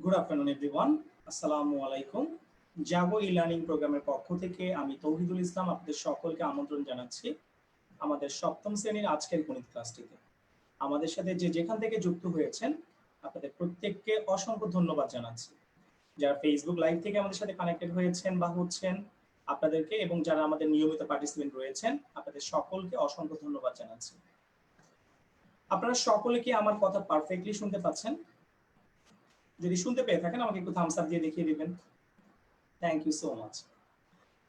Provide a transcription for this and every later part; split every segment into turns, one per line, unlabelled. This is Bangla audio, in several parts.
গুড আফটারনুন এভরিওয়ান, আসসালামু আলাইকুম। জাগো ই লার্নিং প্রোগ্রামের পক্ষ থেকে আমি তৌহিদুল ইসলাম আপনাদের সকলকে আমন্ত্রণ জানাচ্ছি আমাদের সপ্তম শ্রেণীর আজকের গণিত ক্লাসটিতে। আমাদের সাথে যে যেখান থেকে যুক্ত হয়েছেন আপনাদের প্রত্যেককে অসংখ্য ধন্যবাদ জানাচ্ছি। যারা ফেসবুক লাইভ থেকে আমাদের সাথে কানেক্টেড হয়েছেন বা হচ্ছেন আপনাদেরকে, এবং যারা আমাদের নিয়মিত পার্টিসিপেন্ট রয়েছেন আপনাদের সকলকে অসংখ্য ধন্যবাদ জানাচ্ছি। আপনারা সকলে কি আমার কথা পারফেক্টলি শুনতে পাচ্ছেন? যদি শুনতে পেয়ে থাকেন আমাকে একটু থামস আপ দিয়ে দেখিয়ে দিবেন। Thank you so much.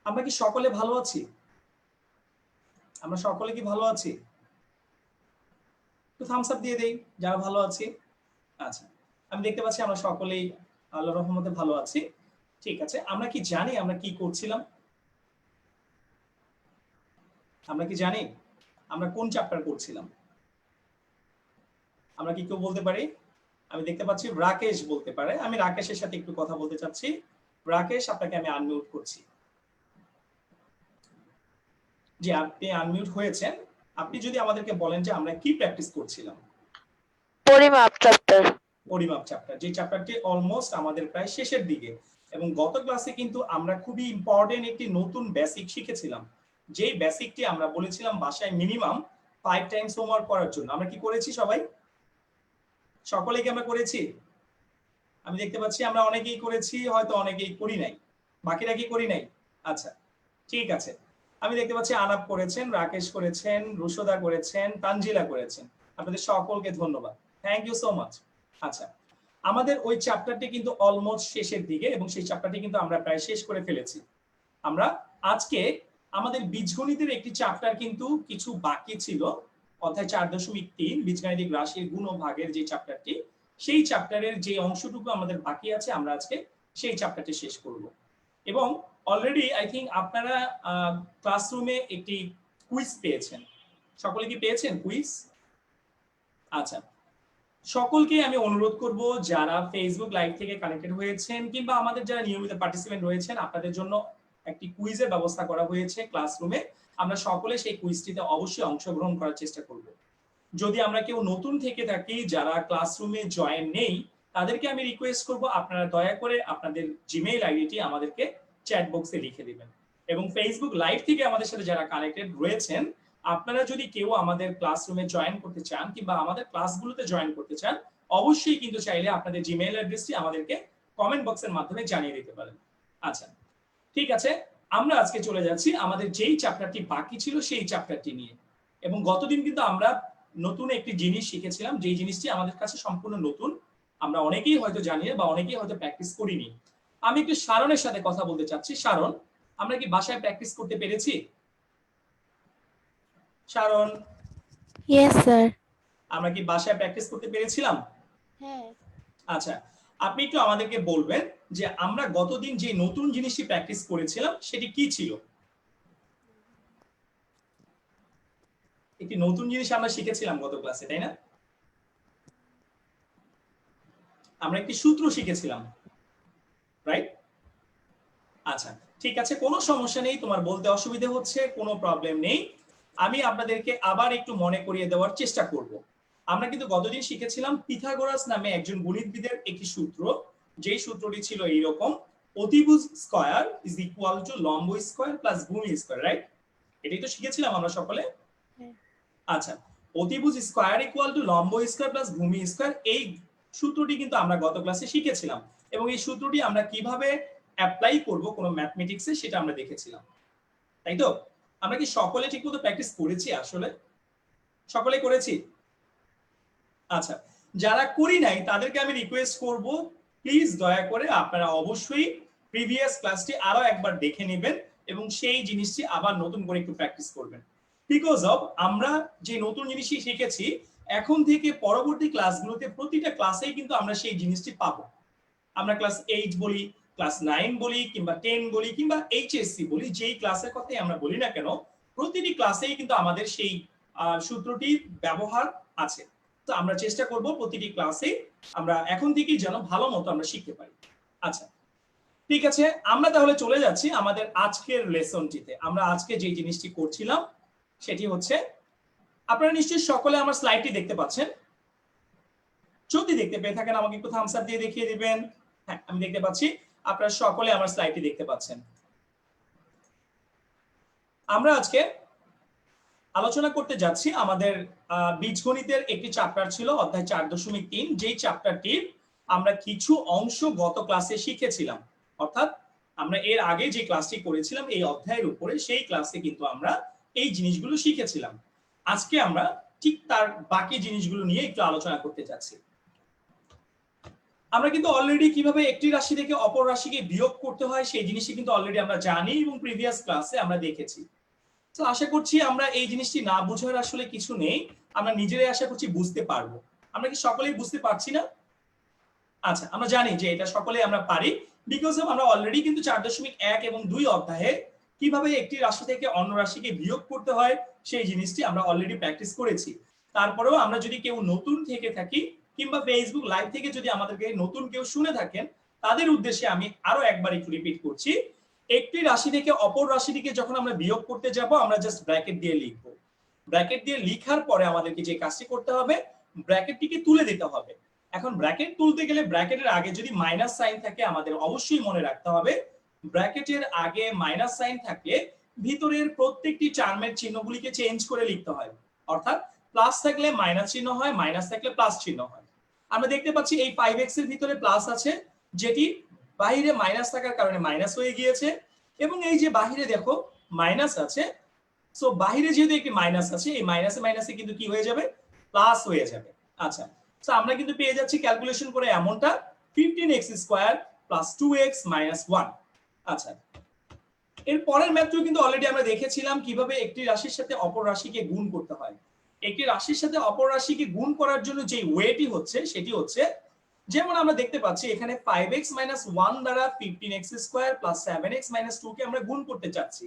আমরা কি সকলে ভালো আছি? আমরা সকলে কি ভালো আছি? একটু থামস আপ দিয়ে দেই যারা ভালো আছি। আচ্ছা, আমি দেখতে পাচ্ছি আমরা সকলেই আল্লাহর রহমতে ভালো আছি। ঠিক আছে, আমরা কি জানি আমরা কি করছিলাম? আমরা কি জানি আমরা কোন চ্যাপ্টার করছিলাম? আমরা কি কেউ বলতে পারি? আমি দেখতে পাচ্ছি রাকেশ বলতে পারে। আমি রাকেশের সাথে একটু কথা বলতে চাচ্ছি। রাকেশ, আপনাকে আমি আনমিউট করছি। জি, আপনি আনমিউট হয়েছেন। আপনি যদি আমাদেরকে বলেন যে আমরা কি প্র্যাকটিস করছিলাম।
পরিমাপ চ্যাপ্টার।
পরিমাপ চ্যাপ্টার, যে চ্যাপ্টারটি অলমোস্ট আমাদের প্রায় শেষের দিকে, এবং গত ক্লাসে কিন্তু আমরা খুবই ইম্পর্টেন্ট একটি নতুন বেসিক শিখেছিলাম। যেই বেসিকটি আমরা বলেছিলাম বাসায় মিনিমাম 5 টাইমস হোমওয়ার্ক করার জন্য। আমরা কি করেছি সবাই? সকলেই কি আমরা করেছি? আমি দেখতে পাচ্ছি আমরা অনেকেই করেছি, হয়তো অনেকেই করি নাই। বাকিরা কি করি নাই? আচ্ছা, ঠিক আছে। আমি দেখতে পাচ্ছি আনাপ করেছেন, রাকেশ করেছেন, রুশদা করেছেন, তানজিলা করেছেন। আপনাদের সকলকে ধন্যবাদ, থ্যাংক ইউ সো মাচ। আচ্ছা, আমাদের ওই চ্যাপ্টারটি কিন্তু অলমোস্ট শেষের দিকে, এবং সেই চ্যাপ্টারটি কিন্তু আমরা প্রায় শেষ করে ফেলেছি। আমরা আজকে আমাদের বীজগণিতের একটি চ্যাপ্টার কিন্তু কিছু বাকি ছিল, অধ্যায় 4.3 বীজগাণিতিক রাশির গুণ ও ভাগের যে চ্যাপ্টারটি, সেই চ্যাপ্টারের যে অংশটুকু আমাদের বাকি আছে আমরা আজকে সেই চ্যাপ্টারটি শেষ করব। এবং অলরেডি আই থিঙ্ক আপনারা ক্লাসরুমে একটি কুইজ পেয়েছেন। সকলে কি পেয়েছেন কুইজ? আচ্ছা, সকলকে আমি অনুরোধ করব যারা ফেসবুক লাইভ থেকে কানেক্টেড হয়েছেন কিংবা আমাদের যারা নিয়মিত পার্টিসিপেন্ট রয়েছেন, আপনাদের জন্য একটি কুইজের ব্যবস্থা করা হয়েছে ক্লাসরুমে। আমরা সকলে সেই কুইজটিতে অবশ্যই অংশগ্রহণ করার চেষ্টা করব। যদি আমরা কেউ নতুন থেকে থাকি যারা ক্লাসরুমে জয়েন নেই, তাদেরকে আমি রিকোয়েস্ট করব আপনারা দয়া করে আপনাদের জিমেইল আইডিটি আমাদেরকে চ্যাট বক্সে লিখে দিবেন। এবং ফেসবুক লাইভ থেকে আমাদের সাথে যারা কানেক্টেড রয়েছেন, আপনারা যদি কেউ আমাদের ক্লাসরুমে জয়েন করতে চান কিংবা আমাদের ক্লাসগুলোতে জয়েন করতে চান, অবশ্যই কিন্তু চাইলে আপনাদের জিমেইল অ্যাড্রেসটি আমাদেরকে কমেন্ট বক্সের মাধ্যমে জানিয়ে দিতে পারেন। আচ্ছা, ঠিক আছে, আমরা আজকে চলে যাচ্ছি আমাদের যেই চ্যাপ্টারটি বাকি ছিল সেই চ্যাপ্টারটি নিয়ে। এবং গতদিন কিন্তু আমরা নতুন একটি জিনিস শিখেছিলাম, যেই জিনিসটি আমাদের কাছে সম্পূর্ণ নতুন। আমরা অনেকেই হয়তো জানি বা অনেকেই হয়তো প্র্যাকটিস করিনি। আমি একটু শারনের সাথে কথা বলতে চাচ্ছি। শারন, আমরা কি বাসায় প্র্যাকটিস করতে পেরেছি? শারন,
ইয়েস স্যার।
আমরা কি বাসায় প্র্যাকটিস করতে পেরেছিলাম?
হ্যাঁ।
আচ্ছা, আপনি একটু আমাদেরকে বলবেন যে আমরা গতদিন যে নতুন জিনিসটি প্র্যাকটিস করেছিলাম সেটি কি ছিল? একটি নতুন জিনিস আমরা শিখেছিলাম গত ক্লাসে, তাই না? আমরা একটি সূত্র শিখেছিলাম, রাইট? আচ্ছা, ঠিক আছে, কোনো সমস্যা নেই, তোমার বলতে অসুবিধা হচ্ছে, কোনো প্রবলেম নেই। আমি আপনাদেরকে আবার একটু মনে করিয়ে দেওয়ার চেষ্টা করব। আমরা কিন্তু গতদিন শিখেছিলাম পিথাগোরাস নামে একজন গণিতবিদের একটি সূত্র, যেই সূত্রটি ছিল এইরকম: অতিভুজ স্কয়ার ইজ ইকুয়াল টু লম্ব স্কয়ার প্লাস ভূমি স্কয়ার, রাইট? এটাই তো শিখেছিলাম আমরা সকলে। আচ্ছা, অতিভুজ স্কয়ার ইকুয়াল টু লম্ব স্কয়ার প্লাস ভূমি স্কয়ার, এই সূত্রটি কিন্তু আমরা গত ক্লাসে শিখেছিলাম, এবং এই সূত্রটি আমরা কিভাবে অ্যাপ্লাই করব কোন ম্যাথমেটিক্সে সেটা আমরা দেখেছিলাম, তাই তো? আমরা কি সকলে ঠিকমতো প্র্যাকটিস করেছি? আসলে সকলে করেছি? আচ্ছা, যারা করি নাই তাদেরকে আমি রিকোয়েস্ট করব, প্লিজ দয়া করে আপনারা অবশ্যই প্রিভিয়াস ক্লাসটি আরো একবার দেখে নেবেন এবং সেই জিনিসটি আবার নতুন করে একটু প্র্যাকটিস করবেন। বিকজ অফ আমরা যে নতুন জিনিসটি শিখেছি, এখন থেকে পরবর্তী ক্লাসগুলোতে প্রতিটা ক্লাসেই কিন্তু আমরা সেই জিনিসটি পাবো। আমরা ক্লাস 8 বলি, ক্লাস 9 বলি, কিংবা 10 বলি, কিংবা এইচএসসি বলি, যেই ক্লাসের কথাই আমরা বলি না কেন, প্রতিটি ক্লাসেই কিন্তু আমাদের সেই সূত্রটির ব্যবহার আছে। তো আমরা চেষ্টা করব প্রতিটি ক্লাসে আমরা এখন থেকেই যেন ভালো মতো আমরা শিখতে পারি। আচ্ছা, ঠিক আছে, আমরা তাহলে চলে যাচ্ছি আমাদের আজকের লেসনটিতে। আমরা আজকে যে জিনিসটি করছিলাম সেটি হচ্ছে, আপনারা নিশ্চয়ই সকলে আমার স্লাইডটি দেখতে পাচ্ছেন। যদি দেখতে পেয়ে থাকেন আমাকে একটু থামস আপ দিয়ে দেখিয়ে দিবেন। হ্যাঁ, আমি দেখতে পাচ্ছি আপনারা সকলে আমার স্লাইডটি দেখতে পাচ্ছেন। আমরা আজকে আলোচনা করতে যাচ্ছি আমাদের বীজগণিতের একটি চ্যাপ্টার ছিল অধ্যায় 4.3, যেই চ্যাপ্টারটির আমরা কিছু অংশ গত ক্লাসে শিখেছিলাম। অর্থাৎ আমরা এর আগে যে ক্লাসটি করেছিলাম এই অধ্যায়ের উপরে, সেই ক্লাসে কিন্তু আমরা এই জিনিসগুলো শিখেছিলাম। আজকে আমরা ঠিক তার বাকি জিনিসগুলো নিয়ে একটু আলোচনা করতে যাচ্ছি। আমরা কিন্তু অলরেডি কিভাবে একটি রাশি থেকে অপর রাশিকে বিয়োগ করতে হয় সেই জিনিসটি কিন্তু অলরেডি আমরা জানি এবং প্রিভিয়াস ক্লাসে আমরা দেখেছি। তো আশা করছি আমরা এই জিনিসটি না বোঝার আসলে কিছু নেই, আমরা নিজেরাই আশা করছি বুঝতে পারবো। আমরা কি সকলেই বুঝতে পারছি না? আচ্ছা, আমরা জানি যে এটা সকলেই আমরা পারি, বিকজ আমরা অলরেডি কিন্তু 4.1 এবং 2 অধ্যায়ে কিভাবে একটি রাশি থেকে অন্য রাশিকে বিয়োগ করতে হয় সেই জিনিসটি আমরা অলরেডি প্র্যাকটিস করেছি। তারপরেও আমরা যদি কেউ নতুন থেকে থাকি কিংবা ফেসবুক লাইভ থেকে যদি আমাদেরকে নতুন কেউ শুনে থাকেন, তাদের উদ্দেশ্যে আমি আরো একবার একটু রিপিট করছি। একটি রাশি থেকে অপর রাশিটিকে যখন আমরা বিয়োগ করতে যাব, আমরা জাস্ট ব্র্যাকেট দিয়ে লিখব। ব্র্যাকেট দিয়ে লিখার পরে আমাদেরকে যে কাজটি করতে হবে, ব্র্যাকেটটিকে তুলে দিতে হবে। এখন ব্র্যাকেট তুলতে গেলে ব্র্যাকেটের আগে যদি মাইনাস সাইন থাকে, আমাদের অবশ্যই মনে রাখতে হবে ব্র্যাকেটের আগে মাইনাস সাইন থাকলে ভিতরের প্রত্যেকটি টার্মের চিহ্নগুলিকে চেঞ্জ করে লিখতে হয়। অর্থাৎ প্লাস থাকলে মাইনাস চিহ্ন হয়, মাইনাস থাকলে প্লাস চিহ্ন হয়। আমরা দেখতে পাচ্ছি এই 5x এর ভিতরে প্লাস আছে, যেটি বাইরে মাইনাস থাকার কারণে মাইনাস হয়ে গিয়েছে, এবং এই যে বাহিরে দেখো মাইনাস আছে, সো বাহিরে যেহেতু একটি মাইনাস আছে, এই মাইনাসে মাইনাসে কিন্তু কি হয়ে যাবে, প্লাস হয়ে যাবে। আচ্ছা, সো আমরা কিন্তু পেয়ে যাচ্ছি ক্যালকুলেশন করে এমনটা 15x square plus 2x minus 1। আচ্ছা, এর পরের ম্যাথটি কিন্তু অলরেডি আমরা দেখেছিলাম কিভাবে একটি রাশির সাথে অপর রাশিকে গুণ করতে হয়। একটি রাশির সাথে অপর রাশিকে গুণ করার জন্য যে ওয়েটি হচ্ছে সেটি হচ্ছে, যেমন আমরা দেখতে পাচ্ছি এখানে 5x মাইনাস 1 দ্বারা 15x square plus 7x minus 2 কে আমরা গুণ করতে চাচ্ছি।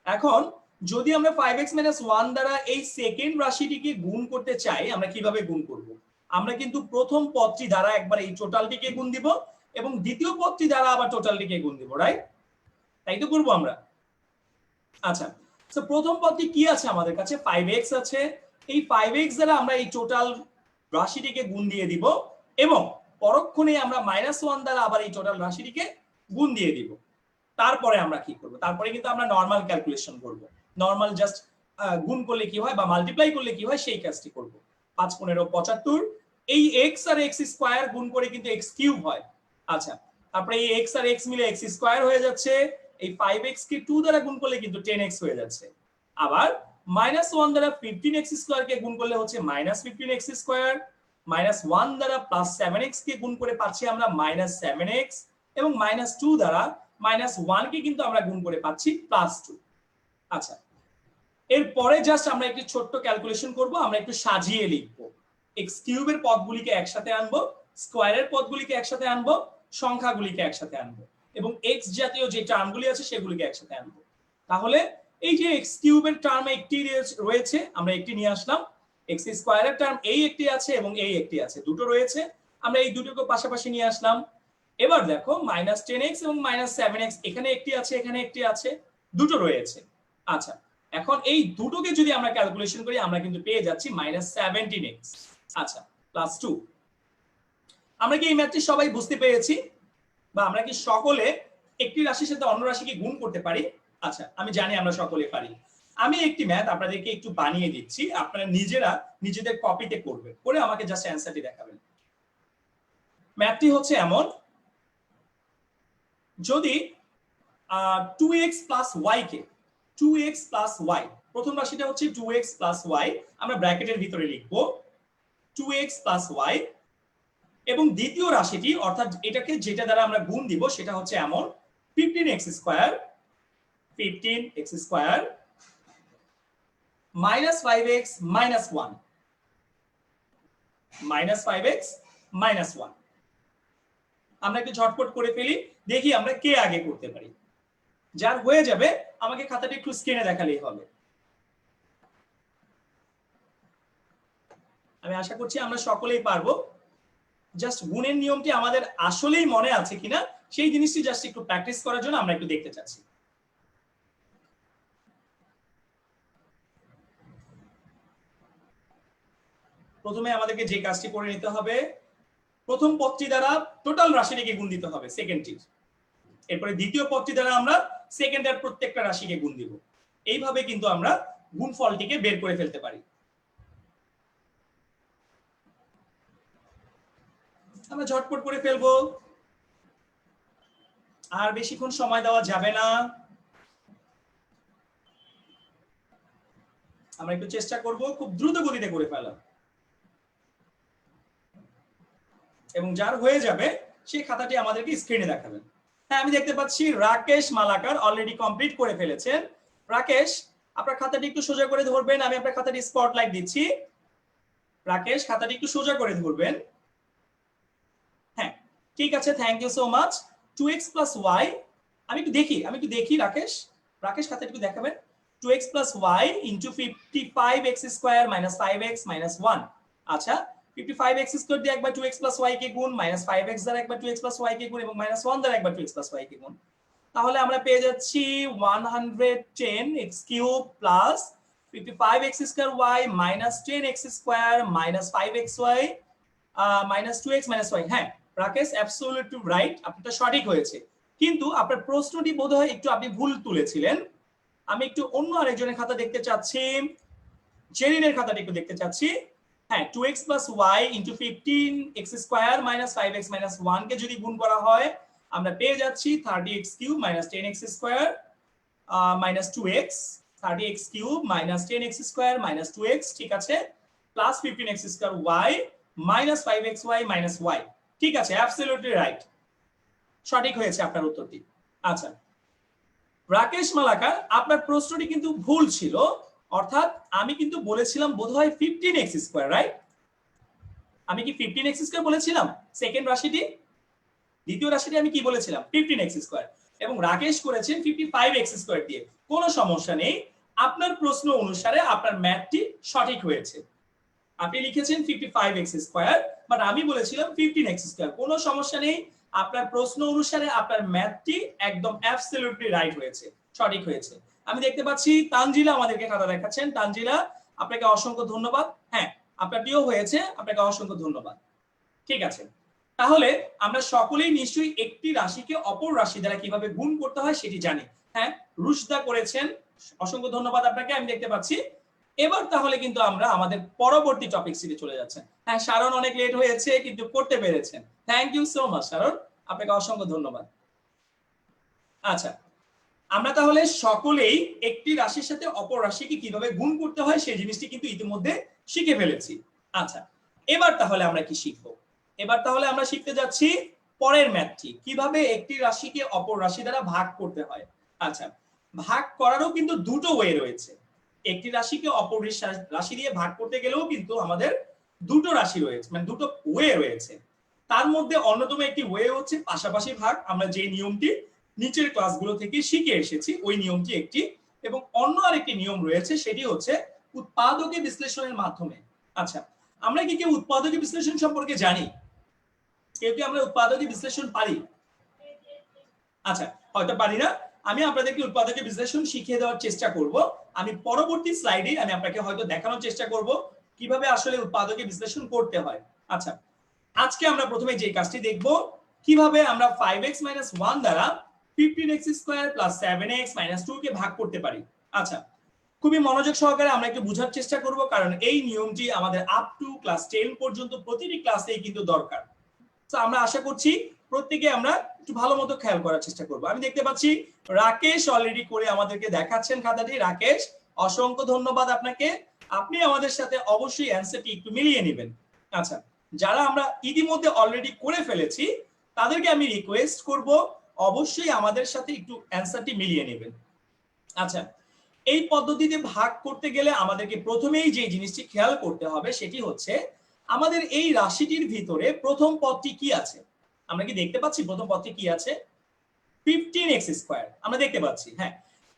এখন যদি আমরা 5x মাইনাস 1 দ্বারা এই সেকেন্ড রাশিটিকে গুণ করতে চাই, আমরা কিভাবে গুণ করব? আমরা কিন্তু প্রথম পদটি দ্বারা একবার এই টোটালটিকে গুণ দিব এবং দ্বিতীয় পদটি দ্বারা আবার টোটালটিকে গুণ দিব, রাইট? তাই তো করব আমরা। আচ্ছা, সো প্রথম পদটি কি আছে আমাদের কাছে? 5x আছে। এই 5x দ্বারা আমরা এই টোটাল রাশিটিকে গুণ দিয়ে দিব এবং পরক্ষণে আমরা -1 দ্বারা আবার এই টোটাল রাশিটিকে গুণ দিয়ে দিব। তারপরে আমরা কি করব? তারপরে কিন্তু আমরা নরমাল ক্যালকুলেশন করব। নরমাল জাস্ট গুণ করলে কি হয় বা মাল্টিপ্লাই করলে কি হয় সেই কাজটি করব। 5 15 75, এই x আর x স্কয়ার গুণ করে কিন্তু x কিউব হয়। আচ্ছা, তারপরে এই x আর x মিলে x স্কয়ার হয়ে যাচ্ছে। এই 5x কে 2 দ্বারা গুণ করলে কিন্তু 10x হয়ে যাচ্ছে। আবার -1 দ্বারা 15x স্কয়ার কে গুণ করলে হচ্ছে -15x স্কয়ার, -1 দ্বারা +7x কে গুণ করে পাচ্ছি আমরা -7x, এবং -2 দ্বারা -1 কে কিন্তু আমরা গুণ করে পাচ্ছি +2। আচ্ছা, এরপরে জাস্ট আমরা একটি ছোট্ট ক্যালকুলেশন করব, আমরা একটু সাজিয়ে লিখব। x কিউবের পদগুলিকে একসাথে আনবো, স্কয়ারের পদগুলিকে একসাথে আনবো, সংখ্যাগুলিকে একসাথে আনবো এবং x জাতীয় যে টার্মগুলি আছে সেগুলিকে একসাথে আনবো। তাহলে এই যে x কিউবের টার্ম একটি রয়েছে, আমরা একটি নিয়ে আসলাম। x স্কয়ারের টার্ম এই একটি আছে এবং এই একটি আছে, দুটো রয়েছে, আমরা এই দুটোকে পাশাপাশি নিয়ে আসলাম। এবার দেখো -10x এবং -7x, এখানে একটি আছে, এখানে একটি আছে, দুটো রয়েছে। আচ্ছা, এখন এই দুটোকে যদি আমরা ক্যালকুলেশন করি, আমরা কিন্তু পেয়ে যাচ্ছি -17x, আচ্ছা, +2। আমরা কি এই ম্যাথটি সবাই বুঝতে পেরেছি? বা আমরা কি সকলে একটি রাশির সাথে অন্য রাশিকে গুণ করতে পারি? আচ্ছা, আমি জানি আমরা সকলে পারি। আমি একটি ম্যাথ আপনাদেরকে একটু বানিয়ে দিচ্ছি, আপনারা নিজেরা নিজেদের কপিতে করবেন, করে আমাকে জাস্ট অ্যানসারটি দেখাবেন। ম্যাথটি হচ্ছে এমন, যদি 2x প্লাস y কে 2x প্লাস y, প্রথম রাশিটা হচ্ছে 2x প্লাস y, আমরা ব্র্যাকেটের ভিতরে লিখব 2x প্লাস y, এবং দ্বিতীয় রাশিটি অর্থাৎ এটাকে যেটা দ্বারা আমরা গুণ দিব সেটা হচ্ছে এমন 15x স্কয়ার -5x -1 -5x -1। আমরা একটু ঝটপট করে ফেলি, দেখি আমরা কে আগে করতে পারি। যার হয়ে যাবে আমাকে খাতাটা একটু স্ক্রিনে দেখালেই হবে। আমি আশা করছি আমরা সকলেই পারবো। জাস্ট গুণের নিয়মটি আমাদের আসলেই মনে আছে কিনা সেই জিনিসটি জাস্ট একটু প্র্যাকটিস করার জন্য আমরা একটু দেখতে চাচ্ছি। প্রথমে আমাদেরকে যে কাজটি করে নিতে হবে, প্রথম পদটি দ্বারা টোটাল রাশিটিকে গুণ দিতে হবে সেকেন্ডটির, এরপরে দ্বিতীয় পদটি দ্বারা আমরা সেকেন্ডের প্রত্যেকটা রাশিকে গুণ দিব। এইভাবে কিন্তু আমরা গুণফলটিকে বের করে ফেলতে পারি। আমরা ঝটপট করে ফেলবো, আর বেশিক্ষণ সময় দেওয়া যাবে না। আমরা একটু চেষ্টা করব খুব দ্রুত গতিতে করে ফেলা, এবং যার হয়ে যাবে সেই খাতাটি আমাদেরকে স্ক্রিনে দেখাবেন। হ্যাঁ, আমি দেখতে পাচ্ছি রাকেশ মালাকার অলরেডি কমপ্লিট করে ফেলেছেন। রাকেশ, আপনার খাতাটি একটু সোজা করে ধরবেন, আমি আপনার খাতাটি স্পটলাইট দিচ্ছি। রাকেশ, খাতাটি একটু সোজা করে ধরবেন। হ্যাঁ, ঠিক আছে, thank you so much. 2x + y, আমি একটু দেখি রাকেশ, খাতাটি একটু দেখাবেন। 2x + y * 55x² - 5x - 1। আচ্ছা, 55x² দিয়ে একবার 2x + y কে গুণ, -5x দ্বারা একবার 2x + y কে গুণ, এবং -1 দ্বারা একবার 2x + y কে গুণ। তাহলে আমরা পেয়ে যাচ্ছি 110x³ plus 55x² y minus 10x² minus 5xy minus 2x minus y। হ্যাঁ রাকেশ, অ্যাবসলিউটলি রাইট, আপনারটা সঠিক হয়েছে, কিন্তু আপনার প্রশ্নটি বোধহয় একটু আপনি ভুল তুলেছিলেন। আমি একটু অন্য আরেকজনের খাতা দেখতে চাচ্ছি, জেরিনের খাতাটা একটু দেখতে চাচ্ছি। হ্যাঁ, 2x + y * 15x² - 5x - 1 কে যদি গুণ করা হয় আমরা পেয়ে যাচ্ছি 30x³ - 10x² - 2x, 30x³ - 10x² - 2x, ঠিক আছে, plus 15x² y - 5xy - y। ঠিক আছে, অ্যাবসলিউটলি রাইট, সঠিক হয়েছে আপনার উত্তরটি। আচ্ছা রাকেশ মালাকার, আপনার প্রশ্নটি কিন্তু ভুল ছিল, অর্থাৎ আমি কিন্তু বলেছিলাম বোধহয় 15x², রাইট? আমি কি 15x² বলেছিলাম সেকেন্ড রাশিটি? দ্বিতীয় রাশিটি আমি কি বলেছিলাম? 15x², এবং রাকেশ করেছেন 55x² দিয়ে। কোনো সমস্যা নেই, আপনার প্রশ্ন অনুসারে আপনার ম্যাথটি সঠিক হয়েছে। আপনি লিখেছেন 55x², বাট আমি বলেছিলাম 15x²। কোনো সমস্যা নেই, আপনার প্রশ্ন অনুসারে আপনার ম্যাথটি একদম অ্যাবসলিউটলি রাইট হয়েছে, সঠিক হয়েছে। আমি দেখতে পাচ্ছি তানজিলা আমাদেরকে খাতা দেখাচ্ছেন। তানজিলা, আপনাকে অসংখ্য ধন্যবাদ। হ্যাঁ, আপনারটিও হয়েছে, আপনাকে অসংখ্য ধন্যবাদ। ঠিক আছে, তাহলে আমরা সকলেই নিশ্চয়ই একটি রাশিকে অপর রাশি দ্বারা কিভাবে গুণ করতে হয় সেটি জানি। হ্যাঁ, রুশদা করেছেন, অসংখ্য ধন্যবাদ আপনাকে, আমি দেখতে পাচ্ছি। এবার তাহলে কিন্তু আমরা আমাদের পরবর্তী টপিক সিটে চলে যাচ্ছেন। হ্যাঁ, শারণ অনেক লেট হয়েছে কিন্তু করতে পেরেছেন, thank you so much Sharan, আপনাকে অসংখ্য ধন্যবাদ। আচ্ছা, আমরা তাহলে সকলেই একটি রাশির সাথে অপর রাশিকে কিভাবে গুণ করতে হয় সেই জিনিসটি কিন্তু ইতিমধ্যে শিখে ফেলেছি। আচ্ছা, এবার তাহলে আমরা কি শিখবো? এবার তাহলে আমরা শিখতে যাচ্ছি পরের ম্যাথটি, কিভাবে একটি রাশিকে অপর রাশি দ্বারা ভাগ করতে হয়। আচ্ছা, ভাগ করারও কিন্তু দুটো ওয়ে রয়েছে। একটি রাশিকে অপর রাশি দিয়ে ভাগ করতে গেলেও কিন্তু আমাদের দুটো রাশি রয়েছে, মানে দুটো ওয়ে রয়েছে। তার মধ্যে অন্যতম একটি ওয়ে হচ্ছে পাশাপাশি ভাগ, আমরা যে নিয়মটি নিচের ক্লাসগুলো থেকে শিখে এসেছি ওই নিয়মটি একটি, এবং অন্য আরেকটি নিয়ম রয়েছে, সেটি হচ্ছে উৎপাদকে বিশ্লেষণের মাধ্যমে। আচ্ছা, আমরা কি কেউ উৎপাদকে বিশ্লেষণ সম্পর্কে জানি? কেউ কি আমরা উৎপাদকে বিশ্লেষণ পারি? আচ্ছা, হয়তো পারি না, আমি আপনাদেরকে উৎপাদকে বিশ্লেষণ শিখিয়ে দেওয়ার চেষ্টা করব। আমি পরবর্তী স্লাইডে আমি আপনাকে হয়তো দেখানোর চেষ্টা করব কিভাবে আসলে উৎপাদকে বিশ্লেষণ করতে হয়। আচ্ছা, আজকে আমরা প্রথমে যে কাজটি দেখব, কিভাবে আমরা 5x - 1 দ্বারা 15x² + 7x - 2 কে ভাগ করতে পারি। আচ্ছা, খুবই মনোযোগ সহকারে আমরা একটু বোঝার চেষ্টা করব, কারণ এই নিয়মটি আমাদের আপ টু ক্লাস 10 পর্যন্ত প্রতিটি ক্লাসেই কিন্তু দরকার। তো আমরা আশা করছি প্রত্যেকে আমরা একটু ভালো মতো খেয়াল করার চেষ্টা করব। আমি দেখতে পাচ্ছি রাকেশ অলরেডি করে আমাদেরকে দেখাচ্ছেন খাতাটি। রাকেশ, অসংখ্য ধন্যবাদ আপনাকে, আপনি আমাদের সাথে অবশ্যই অ্যানসারটি একটু মিলিয়ে নেবেন। আচ্ছা, যারা আমরা ইতিমধ্যে অলরেডি করে ফেলেছি তাদেরকে আমি রিকোয়েস্ট করব অবশ্যই আমাদের সাথে একটু অ্যানসারটি মিলিয়ে নেবেন। আচ্ছা, এই পদ্ধতিতে ভাগ করতে গেলে আমাদেরকে প্রথমেই যে জিনিসটি খেয়াল করতে হবে সেটি হচ্ছে আমাদের এই রাশিটির ভিতরে প্রথম পদটি কি আছে। আমরা কি দেখতে পাচ্ছি প্রথম পদটি কি আছে? 15x², আমরা দেখতে পাচ্ছি। হ্যাঁ,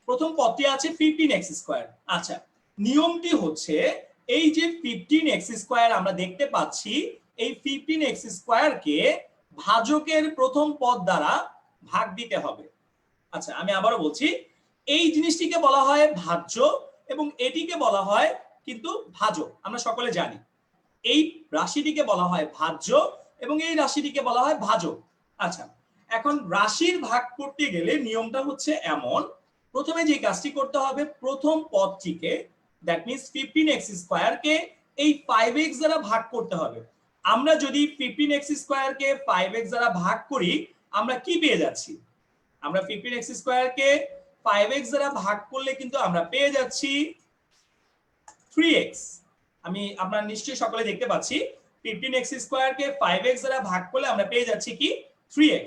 প্রথম পদটি আছে 15x²। আচ্ছা, নিয়মটি হচ্ছে এই যে 15x² আমরা দেখতে পাচ্ছি, এই 15x² কে ভাজকের প্রথম পদ দ্বারা ভাগ দিতে হবে। আচ্ছা, আমি আবারও বলছি, এই জিনিসটিকে বলা হয় ভাজ্য এবং এটিকে বলা হয় কিন্তু ভাজক, আমরা সকলে জানি। এই রাশিটিকে বলা হয় ভাজ্য এবং এই রাশিটিকে বলা হয় ভাজক। আচ্ছা, এখন রাশির ভাগ করতে গেলে নিয়মটা হচ্ছে এমন, প্রথমে যে কাজটি করতে হবে, প্রথম পদটিকে দ্যাট মিন্স 15x স্কয়ার কে এই 5x দ্বারা ভাগ করতে হবে। আমরা যদি 15x স্কয়ার কে 5x দ্বারা ভাগ করি আমরা কি পেয়ে যাচ্ছি? আমরা 15x স্কয়ার কে 5x দ্বারা ভাগ করলে কিন্তু আমরা পেয়ে যাচ্ছি 3x। আমি আপনারা নিশ্চয়ই সকলে দেখতে পাচ্ছি 15x স্কয়ার কে 5x দ্বারা ভাগ করলে আমরা পেয়ে যাচ্ছি কি 3x।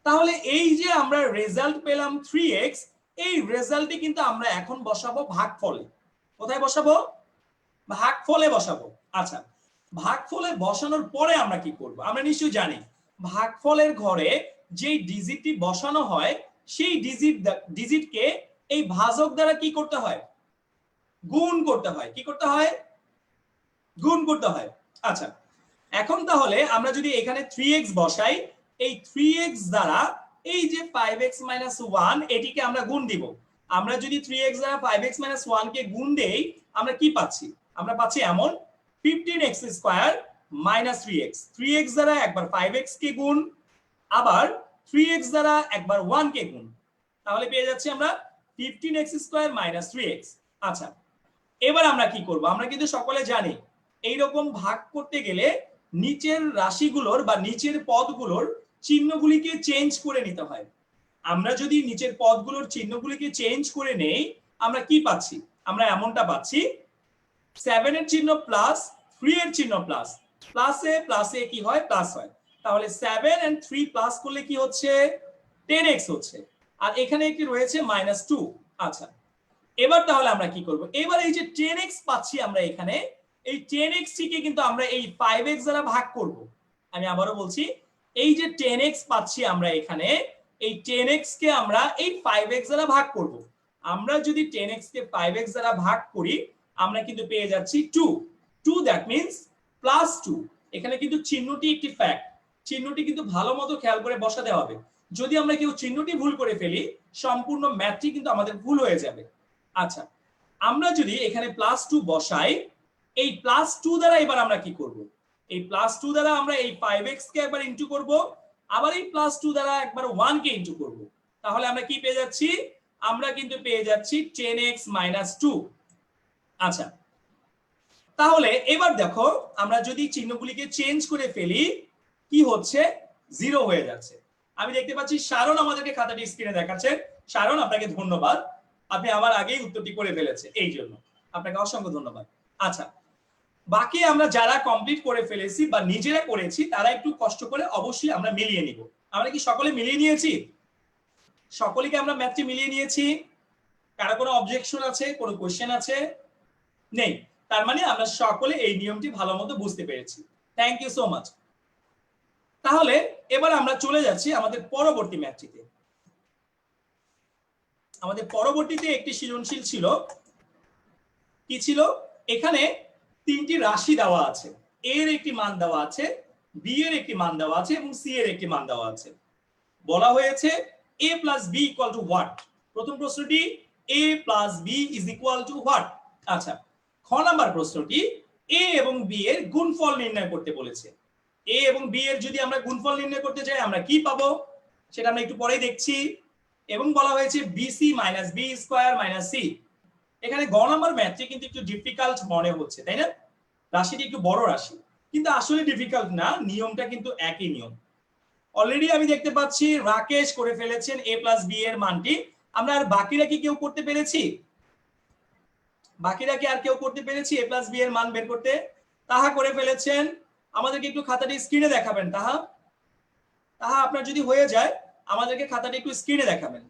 তাহলে এই যে আমরা রেজাল্ট পেলাম 3x, এই রেজাল্টই কিন্তু আমরা এখন বসাবো ভাগফলে। কোথায় বসাবো? ভাগফলে বসাবো। আচ্ছা, ভাগফলে বসানোর পরে আমরা কি করব? আমরা নিশ্চয়ই জানি ভাগফলের ঘরে যেই ডিজিটটি বসানো হয় সেই ডিজিটকে এই ভাজক দ্বারা কি করতে হয়? গুণ করতে হয়। কি করতে হয়? গুণ করতে হয়। আচ্ছা, এখন তাহলে আমরা যদি এখানে 3x বসাই, এই 3x দ্বারা এই যে 5x 1 এটিকে আমরা গুণ দিব। আমরা যদি 3x দ্বারা 5x 1 কে গুণ দেই আমরা কি পাচ্ছি? আমরা পাচ্ছি এমন 15x square minus 3x। 3x দ্বারা একবার 5x কে গুণ, আবার 3x দ্বারা একবার 1 কে গুণ, তাহলে পেয়ে যাচ্ছি আমরা 15x স্কয়ার মাইনাস 3x। আচ্ছা, এবার আমরা কি করব? আমরা কিন্তু সকলে জানি এইরকম ভাগ করতে গেলে নিচের রাশিগুলোর বা নিচের পদগুলোর চিহ্নগুলিকে চেঞ্জ করে নিতে হয়। আমরা যদি নিচের পদগুলোর চিহ্নগুলিকে চেঞ্জ করে নেই আমরা কি পাচ্ছি? আমরা এমনটা পাচ্ছি 7 এর চিহ্ন প্লাস, 3 এর চিহ্ন প্লাস, প্লাসে কি হয়? প্লাস হয়। তাহলে 7 and 3 প্লাস করলে কি হচ্ছে? 10x হচ্ছে। আর এখানে একটি রয়েছে -2। আচ্ছা, এবার তাহলে আমরা কি করব? এবার এই যে 10x পাচ্ছি আমরা এখানে, এই 10x টিকে কিন্তু আমরা এই 5x দ্বারা ভাগ করব। আমি আবারও বলছি, এই যে 10x পাচ্ছি আমরা এখানে, এই 10x কে আমরা এই 5x দ্বারা ভাগ করব। আমরা যদি 10x কে 5x দ্বারা ভাগ করি আমরা কিন্তু পেয়ে যাচ্ছি 2 দ্যাট মিন্স +2। এখানে কিন্তু চিহ্নটি একটি ফ্যাক্ট, চিহ্নটি কিন্তু ভালো মতো খেয়াল করে বসাতে হবে। যদি আমরা কেউ চিহ্নটি ভুল করে ফেলি সম্পূর্ণ ম্যাথটি কিন্তু আমাদের ভুল হয়ে যাবে। আচ্ছা, আমরা যদি এখানে +2 বসাই, এই +2 দ্বারা এবার আমরা কি করব? এই +2 দ্বারা আমরা এই 5x কে একবার ইনটু করব, আবার এই +2 দ্বারা একবার 1 কে ইনটু করব। তাহলে আমরা কি পেয়ে যাচ্ছি? আমরা কিন্তু পেয়ে যাচ্ছি 10x - 2। আচ্ছা, তাহলে এবার দেখো আমরা যদি চিহ্নগুলিকে চেঞ্জ করে ফেলি কি হচ্ছে? 0 হয়ে যাচ্ছে। আমি দেখতে পাচ্ছি শারণ আমাদেরকে খাতাটি স্ক্রিনে দেখাচ্ছে। শারণ, আপনাকে ধন্যবাদ, আপনি আমার আগেই উত্তরটি করে ফেলেছে, এই জন্য আপনাকে অসংখ্য ধন্যবাদ। আচ্ছা, বাকি আমরা যারা কমপ্লিট করে ফেলেছি বা নিজেরা করেছি তারা একটু কষ্ট করে অবশ্যই আমরা মিলিয়ে নিব। আমরা কি সকলে মিলিয়ে নিয়েছি? সকলেকে আমরা ম্যাথটি মিলিয়ে নিয়েছি? কারো কোনো অবজেকশন আছে? কোনো কোশ্চেন আছে? নেই। তার মানে আমরা সকলে এই নিয়মটি ভালোমতো বুঝতে পেরেছি। Thank you so much. তাহলে এবার আমরা চলে যাচ্ছি আমাদের পরবর্তী ম্যাথটিতে। আমাদের পরবর্তীতে একটি সৃজনশীল ছিল। কি ছিল? এখানে তিনটি রাশি দেওয়া আছে। a এর একটি মান দেওয়া আছে, b এর একটি মান দেওয়া আছে এবং c এর একটি মান দেওয়া আছে। বলা হয়েছে a + b = what? প্রথম প্রশ্নটি a + b = what? আচ্ছা, খ নাম্বার প্রশ্নটি a এবং b এর গুণফল নির্ণয় করতে বলেছে। a এবং b এর যদি আমরা গুণফল নির্ণয় করতে চাই আমরা কি পাবো সেটা আমরা একটু পরেই দেখছি। এবং বলা হয়েছে bc - b² - c। এখানে গ নাম্বার ম্যাথটি কিন্তু একটু ডিফিকাল্ট মনে হচ্ছে, তাই না? রাশিটি একটু বড় রাশি, কিন্তু আসলে ডিফিকাল্ট না, নিয়মটা কিন্তু একই নিয়ম। অলরেডি আমি দেখতে পাচ্ছি রাকেশ করে ফেলেছেন a + b এর মানটি। আমরা আর বাকিরা কি কেউ করতে পেরেছি? বাকিরা কি আর কেউ করতে পেরেছি a + b এর মান বের করতে? তাহা করে ফেলেছেন। আমাদেরকে একটু খাতাটি স্ক্রিনে দেখাবেন। তাহা আপনার যদি হয়ে যায় আমাদেরকে খাতাটি একটু স্ক্রিনে দেখাবেন।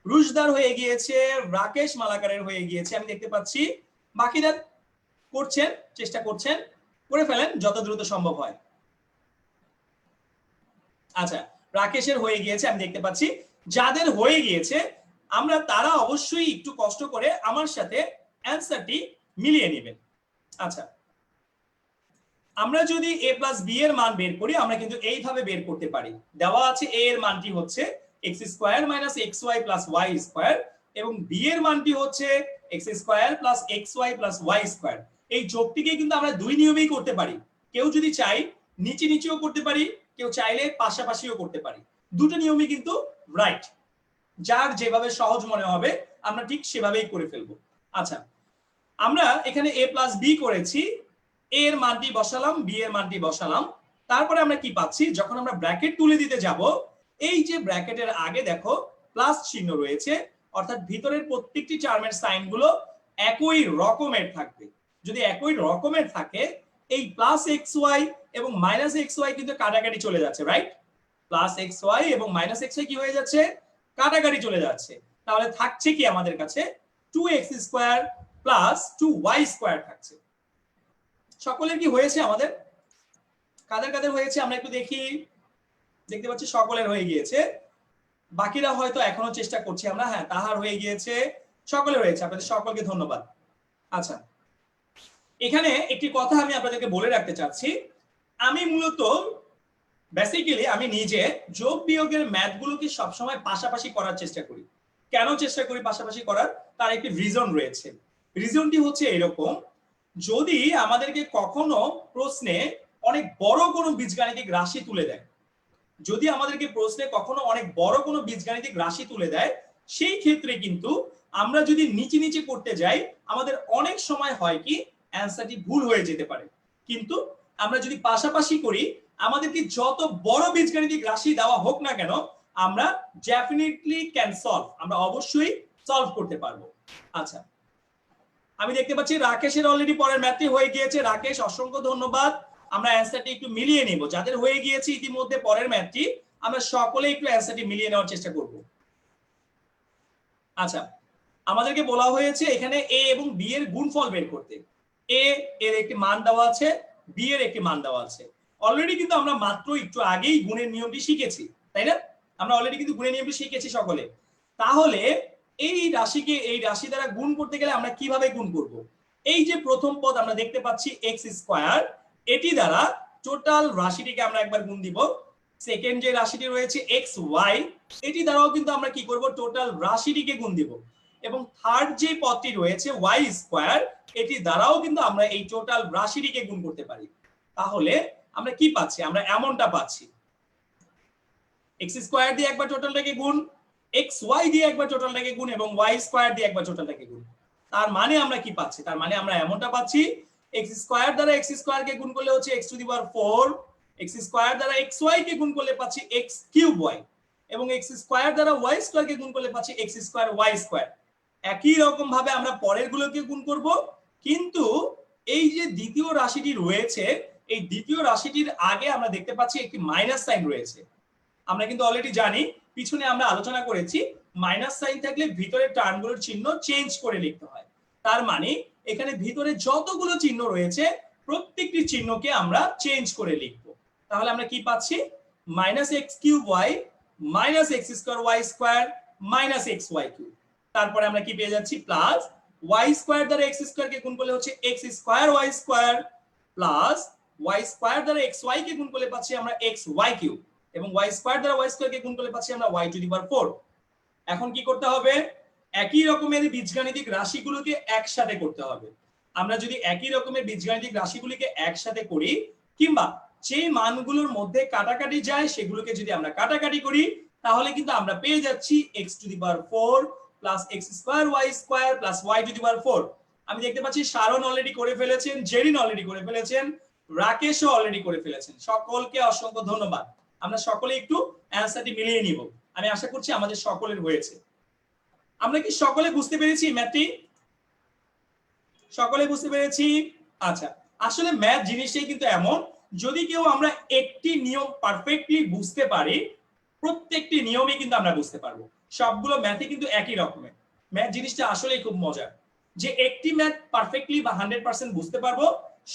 রুশদার হয়ে গিয়েছে, রাকেশ মালাকারের হয়ে গিয়েছে, আমি দেখতে পাচ্ছি। বাকিরা করছেন, চেষ্টা করছেন, করে ফেলেন যত দ্রুত সম্ভব হয়। আচ্ছা, রাকেশের হয়ে গিয়েছে আমি দেখতে পাচ্ছি। যাদের হয়ে গিয়েছে আমরা তারা অবশ্যই একটু কষ্ট করে আমার সাথে অ্যানসারটি মিলিয়ে নেবেন। আচ্ছা, আমরা যদি a + b এর মান বের করি আমরা কিন্তু এইভাবে বের করতে পারি। দেওয়া আছে a এর মানটি হচ্ছে x² - xy + y² এবং b এর মানটি হচ্ছে x² + xy + y²। এই যোগটিকে কিন্তু আমরা দুই নিয়মেই করতে পারি। কেউ যদি চাই নিচে নিচেও করতে পারি, কেউ চাইলে পাশাপাশিও করতে পারি। দুটো নিয়মই কিন্তু রাইট, যার যেভাবে সহজ মনে হবে আমরা ঠিক সেভাবেই করে ফেলবো। আচ্ছা, আমরা এখানে a প্লাস বি করেছি, a এর মানটি বসালাম, b এর মানটি বসালাম। তারপরে আমরা কি পাচ্ছি, যখন আমরা ব্র্যাকেট তুলে দিতে যাব, এই যে ব্র্যাকেটের আগে দেখো প্লাস চিহ্ন রয়েছে, অর্থাৎ ভিতরের প্রত্যেকটি টার্মের সাইনগুলো একই রকমের থাকবে। যদি একই রকমের থাকে, এই প্লাস এক্স ওয়াই এবং মাইনাস এক্স ওয়াই কিন্তু কাটাকাটি চলে যাচ্ছে, রাইট? প্লাস এক্স ওয়াই এবং মাইনাস এক্স ওয়াই কি হয়ে যাচ্ছে, কাটাকাটি চলে যাচ্ছে। তাহলে থাকছে কি আমাদের কাছে, 2x square plus 2y square থাকছে। সকলের কি হয়েছে আমাদের? কাদের কাদের হয়েছে আমরা একটু দেখি। দেখতে পাচ্ছি সকলের হয়ে গিয়েছে, বাকিরা হয়তো এখনো চেষ্টা করছি আমরা। হ্যাঁ, তাহার হয়ে গিয়েছে, সকলের হয়েছে। আপনাদের সকলকে ধন্যবাদ। আচ্ছা, এখানে একটি কথা আমি আপনাদেরকে বলে রাখতে চাচ্ছি। আমি মূলত বেসিক্যালি আমি নিজে যোগ বিয়োগের ম্যাথগুলোকে সবসময় পাশাপাশি করার চেষ্টা করি। কেন চেষ্টা করি পাশাপাশি করার? তার একটি রিজন রয়েছে। রিজনটি হচ্ছে এরকম, যদি আমাদেরকে কখনো প্রশ্নে অনেক বড় কোনো বীজগাণিতিক রাশি তুলে দেয়, যদি আমাদেরকে প্রশ্নে কখনো অনেক বড় কোনো বীজগাণিতিক রাশি তুলে দেয়, সেই ক্ষেত্রে কিন্তু আমরা যদি নিচে নিচে করতে যাই, আমাদের অনেক সময় হয় কি অ্যান্সারটি ভুল হয়ে যেতে পারে। কিন্তু আমরা যদি পাশাপাশি করি, আমাদেরকে যত বড় বীজগাণিতিক রাশি দেওয়া হোক না কেন, আমরা ডেফিনেটলি ক্যান সলভ, আমরা অবশ্যই সলভ করতে পারবো। আচ্ছা, আমি দেখতে পাচ্ছি রাকেশের অলরেডি পরের ম্যাথটি হয়ে গিয়েছে। রাকেশ, অসংখ্য ধন্যবাদ। আমরা অ্যান্সারটি একটু মিলিয়ে নিব, যাদের হয়ে গিয়েছে ইতিমধ্যে পরের ম্যাথটি, আমরা সকলে একটু অ্যান্সারটি মিলিয়ে নেওয়ার চেষ্টা করব। আচ্ছা, আমাদেরকে বলা হয়েছে এখানে a এবং b এর গুণফল বের করতে। a এর একটি মান দেওয়া আছে, b এর একটি মান দেওয়া আছে। অলরেডি কিন্তু আমরা মাত্র একটু আগেই গুণের নিয়মটি শিখেছি, তাই না? আমরা অলরেডি কিন্তু গুণের নিয়মটি শিখেছি সকলে। তাহলে এই রাশিকে এই রাশি দ্বারা গুণ করতে গেলে আমরা কিভাবে গুণ করব? এই যে প্রথম পদ আমরা দেখতে পাচ্ছি x স্কয়ার, এটি দ্বারা টোটাল রাশিটিকে আমরা একবার গুণ দিব। সেকেন্ড যে রাশিটি রয়েছে xy, এটি দ্বারাও কিন্তু আমরা কি করব, টোটাল রাশিটিকে গুণ দিব। এবং থার্ড যে পদটি রয়েছে y স্কয়ার, এটি দ্বারাও কিন্তু আমরা এই টোটাল রাশিটিকে গুণ করতে পারি। তাহলে আমরা কি পাচ্ছি, আমরা এমনটা পাচ্ছি, x স্কয়ার দিয়ে একবার টোটালটাকে গুণ, xy দিয়ে একবার টোটালটাকে গুণ এবং y স্কয়ার দিয়ে একবার টোটালটাকে গুণ। তার মানে আমরা কি পাচ্ছি, তার মানে আমরা এমনটা পাচ্ছি, x স্কয়ার দ্বারা x স্কয়ার কে গুণ করলে হচ্ছে x to the power 4, x square দ্বারা xy কে গুণ করলে পাচ্ছি x কিউব y, এবং x স্কয়ার দ্বারা y স্কয়ার কে গুণ করলে পাচ্ছি x স্কয়ার y স্কয়ার। একই রকম ভাবে আমরা পরের গুলোকে গুণ করব, কিন্তু এই যে দ্বিতীয় রাশিটি রয়েছে, এই দ্বিতীয় রাশিটির আগে আমরা দেখতে পাচ্ছি একটি মাইনাস সাইন রয়েছে। আমরা কিন্তু অলরেডি জানি, পিছনে আমরা আলোচনা করেছি, মাইনাস সাইন থাকলে ভিতরের টার্মগুলোর চিহ্ন চেঞ্জ করে লিখতে হয়। তার মানে এখানে ভিতরে যতগুলো চিহ্ন রয়েছে প্রত্যেকটি চিহ্নকে আমরা চেঞ্জ করে লিখব। তাহলে আমরা কি পাচ্ছি, minus x cube y minus x square y square minus x y cube. তারপরে আমরা কি পেয়ে যাচ্ছি, প্লাস ওয়াই স্কোয়ার দ্বারা এক্স স্কোয়ার কে গুণ করলে হচ্ছে x square y square, plus y square দ্বারা এক্স ওয়াই কে গুণ করলে পাচ্ছি আমরা এক্স ওয়াই কিউব, এবং ওয়াই স্কয়ার দ্বারা ওয়াই স্কয়ার কে গুণ করলে পাচ্ছি আমরা y টু দি পাওয়ার 4। এখন কি করতে হবে, একই রকমের বীজগাণিতিক রাশিগুলোকে একসাথে করতে হবে। আমরা যদি একই রকমের বীজগাণিতিক রাশিগুলোকে একসাথে করি, কিংবা যে মানগুলোর মধ্যে কাটাকাটি যায় সেগুলোকে যদি আমরা কাটাকাটি করি, তাহলে কিন্তু আমরা পেয়ে যাচ্ছি x to the power 4 plus x square y square plus y to the power 4। আমি দেখতে পাচ্ছি শারন অলরেডি করে ফেলেছেন, জেরিন অলরেডি করে ফেলেছেন, রাকেশও অলরেডি করে ফেলেছেন। সকলকে অসংখ্য ধন্যবাদ। আমরা সকলে একটু অ্যানসারটি মিলিয়ে নিব। আমি আশা করছি আমাদের সকলের হয়েছে। আমরা কি সকলে বুঝতে পেরেছি ম্যাথটি? সকলে বুঝতে পেরেছি? আচ্ছা, আসলে ম্যাথ জিনিসটাই কিন্তু এমন, যদি কেউ আমরা একটি নিয়ম পারফেক্টলি বুঝতে পারি, প্রত্যেকটি নিয়মই কিন্তু আমরা বুঝতে পারবো। সবগুলো ম্যাথই কিন্তু একই রকমের। ম্যাথ জিনিসটা আসলেই খুব মজার, যে একটি ম্যাথ পারফেক্টলি বা 100% বুঝতে পারবো,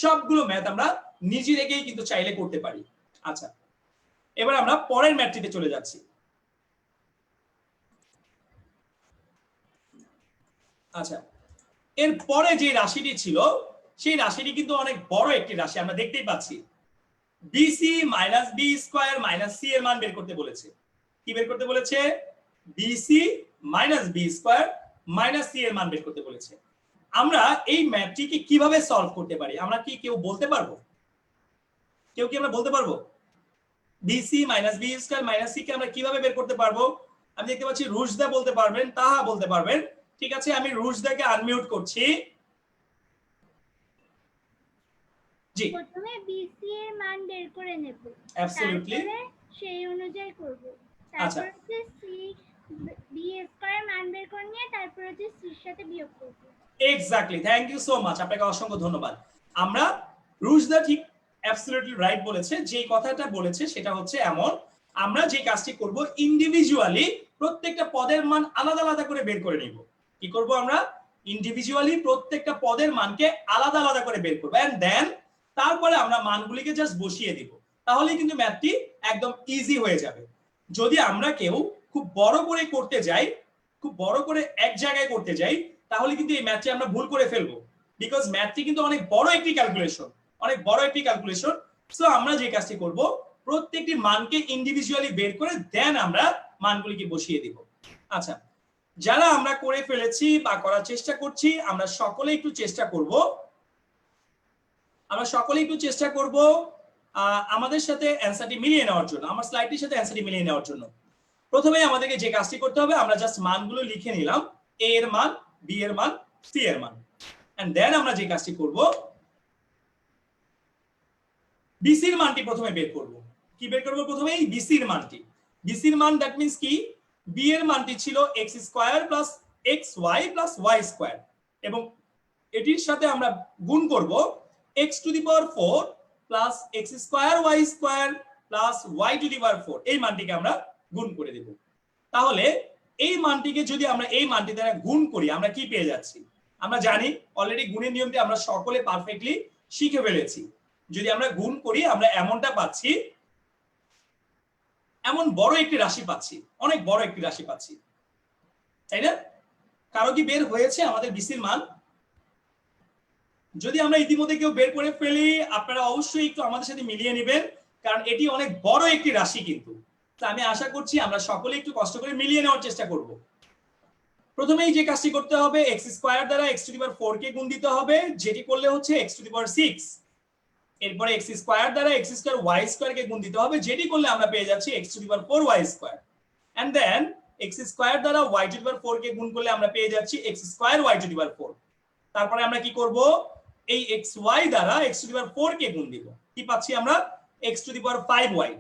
সবগুলো ম্যাথ আমরা নিজে থেকেই কিন্তু চাইলে করতে পারি। আচ্ছা, এবার আমরা পরের ম্যাথটিতে চলে যাচ্ছি। আচ্ছা, এর পরে যে রাশিটি ছিল, সেই রাশিটি কিন্তু অনেক বড় একটি রাশি, আমরা দেখতেই পাচ্ছি। B c minus B square minus c এর মান বের করতে বলেছে। কি বের করতে বলেছে? B c minus B square minus c এর মান বের করতে বলেছে। আমরা এই ম্যাথটিকে কিভাবে সলভ করতে পারি, আমরা কি কেউ বলতে পারবো? কেউ কি আমরা বলতে পারবো BC minus B square minus C কে আমরা কিভাবে বের করতে পারবো? আমি দেখতে পাচ্ছি রুশদা বলতে পারবেন, তাহা বলতে পারবেন। ঠিক আছে, আমি রুশদাকে আনমিউট করছি। জি,
প্রথমে বিসি এর মান বের করে নেব,
অ্যাবসলিউটলি।
তারপরে সেই অনুযায়ী করব।
আচ্ছা,
তারপর হচ্ছে সি বি স্কয়ার মান বের করে নিয়ে তারপর হচ্ছে সি এর সাথে বিয়োগ করব।
Exactly, thank you so much, আপনাকে অসংখ্য ধন্যবাদ। আমরা রুশদা ঠিক অ্যাবসলিউটলি রাইট বলেছে, যে কথাটা বলেছে সেটা হচ্ছে এমন, আমরা যে কাজটি করব ইন্ডিভিজুয়ালি প্রত্যেকটা পদের মান আলাদা আলাদা করে বের করে নিব। কি করব আমরা? ইন্ডিভিজুয়ালি প্রত্যেকটা পদের মানকে আলাদা আলাদা করে বের করব, এন্ড দেন তারপরে আমরা মানগুলিকে জাস্ট বসিয়ে দিব। তাহলে কিন্তু ম্যাথটি একদম ইজি হয়ে যাবে। যদি আমরা কেউ খুব বড় করে করতে যাই, খুব বড় করে এক জায়গায় করতে যাই, তাহলে কিন্তু এই ম্যাথটি আমরা ভুল করে ফেলবো, বিকজ ম্যাথটি কিন্তু অনেক বড় একটি ক্যালকুলেশন, অনেক বড় একটি ক্যালকুলেশন। সো আমরা যে কাজটি করব, প্রত্যেকটি মানকে ইন্ডিভিজুয়ালি বের করে দেন আমরা মানগুলিকে বসিয়ে দিব। আচ্ছা, যারা আমরা করে ফেলেছি বা করার চেষ্টা করছি, আমরা সকলে একটু চেষ্টা করব, আমাদের সাথে অ্যান্সারটি মিলিয়ে নেওয়ার জন্য, আমার স্লাইডটির সাথে অ্যান্সারটি মিলিয়ে নেওয়ার জন্য। প্রথমে আমাদেরকে যে কাজটি করতে হবে, আমরা জাস্ট মানগুলো লিখে নিলাম, এ এর মান, বি এর মান, সি এর মান, এন্ড দেন আমরা যে কাজটি করব, বিসির মানটি প্রথমে বের করব। কি বের করব? প্রথমে এই বিসির মানটি। বিসির মান দ্যাট মিন্স কি, বি এর মানটি ছিল x square plus x y plus y square, এবং এটির সাথে আমরা গুণ করব x to the power 4 plus x square y square plus y to the power 4, এই মানটিকে আমরা গুণ করে দেব। তাহলে এই মানটিকে যদি আমরা এই মানটি দ্বারা গুণ করি, আমরা কি পেয়ে যাচ্ছি? আমরা জানি অলরেডি গুণের নিয়মটি আমরা সকলে পারফেক্টলি শিখে ফেলেছি। যদি আমরা গুণ করি, আমরা এমনটা পাচ্ছি, এমন বড় একটি রাশি পাচ্ছি, অনেক বড় একটি রাশি পাচ্ছি, তাই না? কারো কি বের হয়েছে আমাদের বিসির মান? যদি আমরা ইতিমধ্যে কেউ বের করে ফেলি, আপনারা অবশ্যই একটু আমাদের সাথে মিলিয়ে নেবেন, কারণ এটি অনেক বড় একটি রাশি কিন্তু। তো আমি আশা করছি আমরা সকলে একটু কষ্ট করে মিলিয়ে নেওয়ার চেষ্টা করব। প্রথমেই যে কাজটি করতে হবে, এক্স স্কয়ার দ্বারা এক্স টু দি পাওয়ার 4 কে গুণ দিতে হবে, যেটি করলে হচ্ছে এক্স টু দি পাওয়ার 6। এরপরে এক্স স্কয়ার দ্বারা এক্স স্কয়ার ওয়াই স্কয়ার কে গুণ দিতে হবে, যেটি করলে আমরা পেয়ে যাচ্ছি x to the power 4 y square, and then x square দ্বারা ওয়াই টু দি পাওয়ার 4 কে গুণ করলে আমরা পেয়ে যাচ্ছি x square y to the power 4। তারপরে আমরা কি করব, এই এক্স ওয়াই দ্বারা এক্স টু দি পাওয়ার 4 কে গুণ দিব, কি পাচ্ছি আমরা? X to the power 5 y.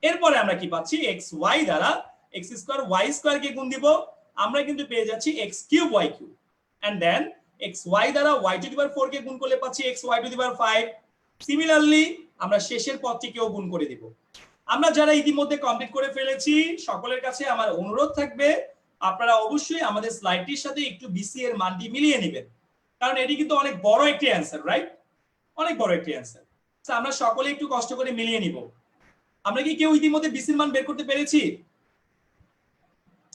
এরপরে আমরা কি পাচ্ছি? এক্স ওয়াই দ্বারা এক্স স্কয়ার ওয়াই স্কয়ার কে গুণ দিব, আমরা কিন্তু পেয়ে যাচ্ছি x cube y cube, and then x y দ্বারা ওয়াই টু দি পাওয়ার 4 কে গুণ করলে পাচ্ছি x y to the power 5। Similarly আমরা শেষের পদটিকেও গুণ করে দিব। আমরা যারা ইতিমধ্যে কমপ্লিট করে ফেলেছি, সকলের কাছে আমার অনুরোধ থাকবে, আপনারা অবশ্যই আমাদের স্লাইডটির সাথে একটু বিসি এর মানটি মিলিয়ে নেবেন, কারণ এটি কিন্তু অনেক বড় একটি অ্যান্সার, রাইট? অনেক বড় একটি অ্যান্সার। তো আমরা সকলে একটু কষ্ট করে মিলিয়ে নিব। আমরা কি কেউ ইতিমধ্যে বিসির মান বের করতে পেরেছি?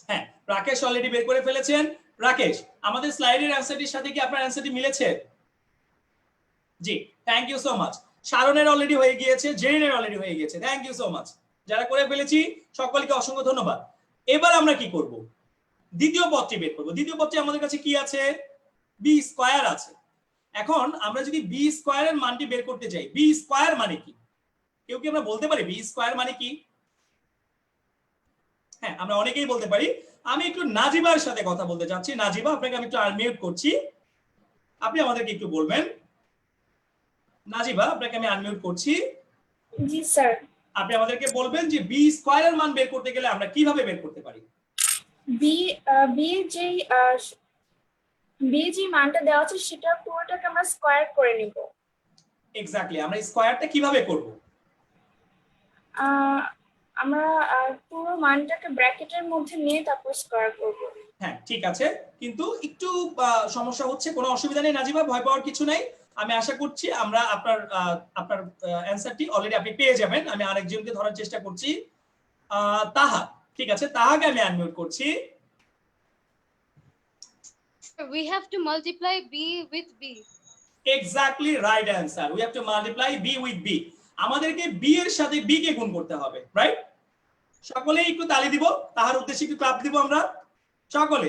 হ্যাঁ, রাকেশ অলরেডি বের করে ফেলেছেন। রাকেশ, আমাদের স্লাইডের অ্যান্সারটির সাথে কি আপনার অ্যান্সারটি মিলেছে? জি, থ্যাংক ইউ সো মাচ। শারনের অলরেডি হয়ে গিয়েছে, জেরিনের অলরেডি হয়ে গিয়েছে, থ্যাংক ইউ সো মাচ। যারা করে ফেলেছি সকলকে অসংখ্য ধন্যবাদ। এবার আমরা কি করব? দ্বিতীয় পদটি বের করব। দ্বিতীয় পদটি আমাদের কাছে কি আছে? বি স্কয়ার আছে। এখন আমরা যদি বি স্কয়ারের মানটি বের করতে চাই, বি স্কয়ার মানে কি? কেউ কি আমরা বলতে পারি বি স্কয়ার মানে কি? হ্যাঁ, আমরা অনেকেই বলতে পারি। আমি একটু নাজিবার সাথে কথা বলতে চাচ্ছি। নাজিবা, আপনাকে আমি একটু আনমিউট করছি, আপনি আমাদেরকে একটু বলবেন। নাজিবা, আপনাকে আমি আনমিউট করছি।
জি স্যার।
আপনি আমাদেরকে বলবেন যে বি স্কয়ারের মান বের করতে গেলে আমরা কিভাবে বের করতে পারি?
বি যে মানটা দেওয়া আছে সেটা পুরোটাকে আমরা স্কয়ার করে নিব।
এক্স্যাক্টলি, আমরা স্কয়ারটা কিভাবে করব?
আমরা পুরো মানটাকে ব্র্যাকেটের মধ্যে নিয়ে তারপর স্কয়ার করব।
হ্যাঁ, ঠিক আছে, কিন্তু একটু সমস্যা হচ্ছে। কোনো অসুবিধা নেই নাজিবা, ভয় পাওয়ার কিছু নাই। আমি আশা করছি আমরা আপনার অ্যানসারটি অলরেডি আপনি পেয়ে যাবেন। আমি আরেকজনকে ধরার চেষ্টা করছি। তাহা, ঠিক আছে, তাহাকে আমি আনমিউট করছি।
We have to multiply b with b.
Exactly right answer, we have to multiply b with b. আমাদেরকে বি এর সাথে বি কে গুণ করতে হবে, রাইট? সকলেই একটু তালি দিব, তাহার উদ্দেশ্যে একটু ক্লাপ দিব আমরা সকলে।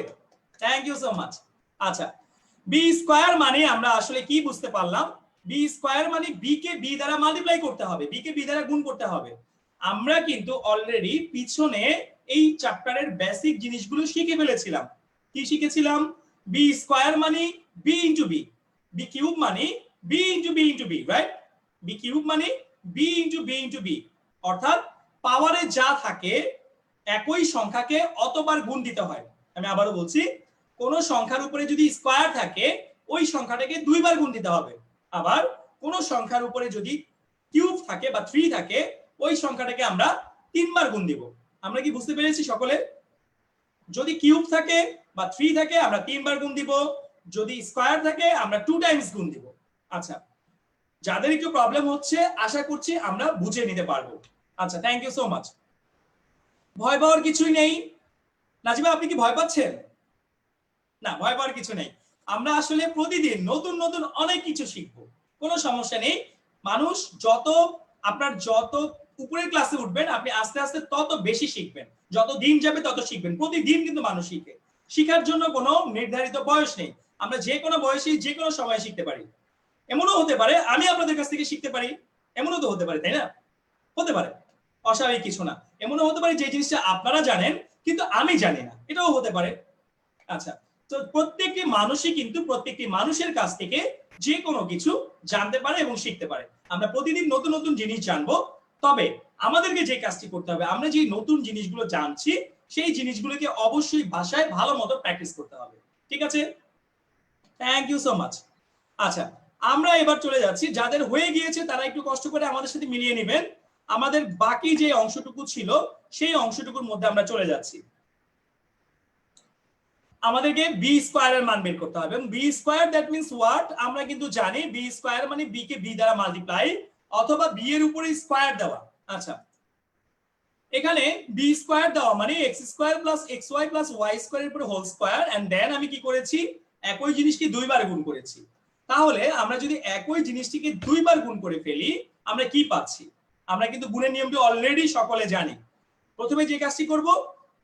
Thank you so much. আচ্ছা, বি স্কয়ার মানে আমরা আসলে কি বুঝতে পারলাম? বি স্কয়ার মানে বি কে বি দ্বারা মাল্টিপ্লাই করতে হবে, বি কে বি দ্বারা গুণ করতে হবে। আমরা কিন্তু অলরেডি পিছনে এই চ্যাপ্টারের বেসিক জিনিসগুলো শিখে ফেলেছিলাম। কি শিখেছিলাম? বি স্কয়ার মানে b into b, b cube মানে b into b into b, right? B cube মানে b into b into b, অর্থাৎ পাওয়ারে যা থাকে একই সংখ্যাকে অতবার গুণ দিতে হয়। আমি আবারও বলছি, কোন সংখ্যার উপরে যদি স্কয়ার থাকে ওই সংখ্যাটাকে দুইবার গুণ দিতে হবে। আবার কোন সংখ্যার উপরে যদি কিউব থাকে বা 3 থাকে ওই সংখ্যাটাকে আমরা 3 বার গুণ দিব। আমরা কি বুঝতে পেরেছি সকলে? যদি কিউব থাকে বা 3 থাকে আমরা 3 বার গুণ দিব, যদি স্কয়ার থাকে আমরা 2 টাইমস গুণ দিব। আচ্ছা, যাদের একটু প্রবলেম হচ্ছে আশা করছি আমরা বুঝে নিতে পারবো। আচ্ছা, থ্যাংক ইউ সো মাচ। ভয় পাওয়ার কিছুই নেই। নাজিবা, আপনি কি ভয় পাচ্ছেন? না, ভয় পাওয়ার কিছু নেই। আমরা আসলে প্রতিদিন নতুন নতুন অনেক কিছু শিখবো, কোনো সমস্যা নেই। মানুষ যত উপরের ক্লাসে উঠবেন আপনি আস্তে আস্তে তত বেশি শিখবেন, যত দিন যাবে তত শিখবেন। প্রতিদিন কিন্তু মানুষ শিখে, শিখার জন্য কোনো নির্ধারিত বয়স নেই। আমরা যে কোনো বয়সে যে কোনো সময় শিখতে পারি। এমনও হতে পারে আমি আপনাদের কাছ থেকে শিখতে পারি, এমনও তো হতে পারে, তাই না? হতে পারে, অস্বাভাবিক কিছু না। এমনও হতে পারে যে জিনিসটা আপনারা জানেন কিন্তু আমি জানি না, এটাও হতে পারে। আচ্ছা, তো প্রত্যেকটি মানুষই কিন্তু প্রত্যেকটি মানুষের কাছ থেকে যে কোনো কিছু জানতে পারে এবং শিখতে পারে। আমরা প্রতিদিন নতুন নতুন জিনিস জানবো, তবে আমাদেরকে যে কাজটি করতে হবে, আমরা যে নতুন জিনিসগুলো জানছি সেই জিনিসগুলোকে অবশ্যই ভাষায় ভালো মতো প্র্যাকটিস করতে হবে। ঠিক আছে, থ্যাংক ইউ সো মাচ। আচ্ছা, আমরা এবার চলে যাচ্ছি, যাদের হয়ে গিয়েছে তারা একটু কষ্ট করে আমাদের সাথে মিলিয়ে নেবেন। আমাদের বাকি যে অংশটুকু ছিল সেই অংশটুকুর মধ্যে আমরা চলে যাচ্ছি। আমাদেরকে বি স্কয়ারের মান বের করতে হবে, এবং b square that means what? আমরা কিন্তু জানি বি স্কয়ার মানে বি কে বি দ্বারা মাল্টিপ্লাই অথবা বি এর উপরে স্কয়ার দেওয়া। আচ্ছা, এখানে বি স্কয়ার দেওয়া মানে x square plus x y plus y স্কয়ারের উপরে হোল স্কয়ার, এন্ড দেন আমি কি করেছি? একই জিনিসকে দুইবার গুণ করেছি। তাহলে আমরা যদি একই জিনিসটিকে দুইবার গুণ করে ফেলি আমরা কি পাচ্ছি? আমরা কিন্তু গুণের নিয়মটি অলরেডি সকলে জানি। প্রথমে যে কাজটি করব,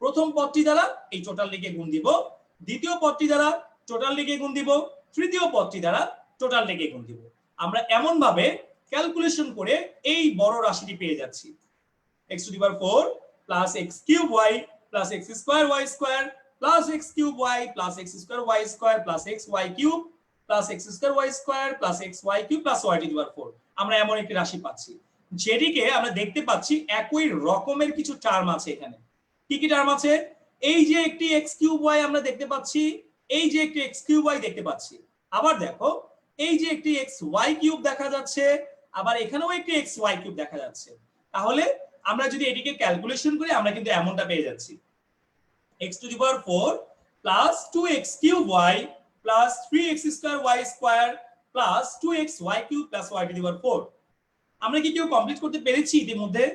প্রথম পদটি দ্বারা এই টোটালটিকে গুণ দিব, দ্বিতীয় পদটি দ্বারা টোটালটিকে গুণ দিব, তৃতীয় পদটি দ্বারা টোটালটিকে গুণ দিব। আমরা এমন ভাবে ক্যালকুলেশন করে এই বড় রাশিটি পেয়ে যাচ্ছি। x to the power 4 plus x cube y plus x square y square plus x cube y plus x square y square plus x y cube plus x square y square plus x y cube plus y to the power 4। আমরা এমন একটি রাশি পাচ্ছি যেটিকে আমরা দেখতে পাচ্ছি একই রকমের কিছু টার্ম আছে এখানে। কি কি টার্ম আছে? এই যে একটি x cube y আমরা দেখতে পাচ্ছি, এই যে একটি x cube y দেখতে পাচ্ছি, আবার দেখো এই যে একটি x y cube দেখা যাচ্ছে, আবার এখানেও একটি x y cube দেখা যাচ্ছে। তাহলে আমরা যদি এটিকে ক্যালকুলেশন করি আমরা কিন্তু এমনটা পেয়ে যাচ্ছি, x to the power 4 plus 2x cube y plus 3x square y square plus 2x y cube plus y to the power 4। আমরা কি কেউ কমপ্লিট করতে পেরেছি ইতিমধ্যে?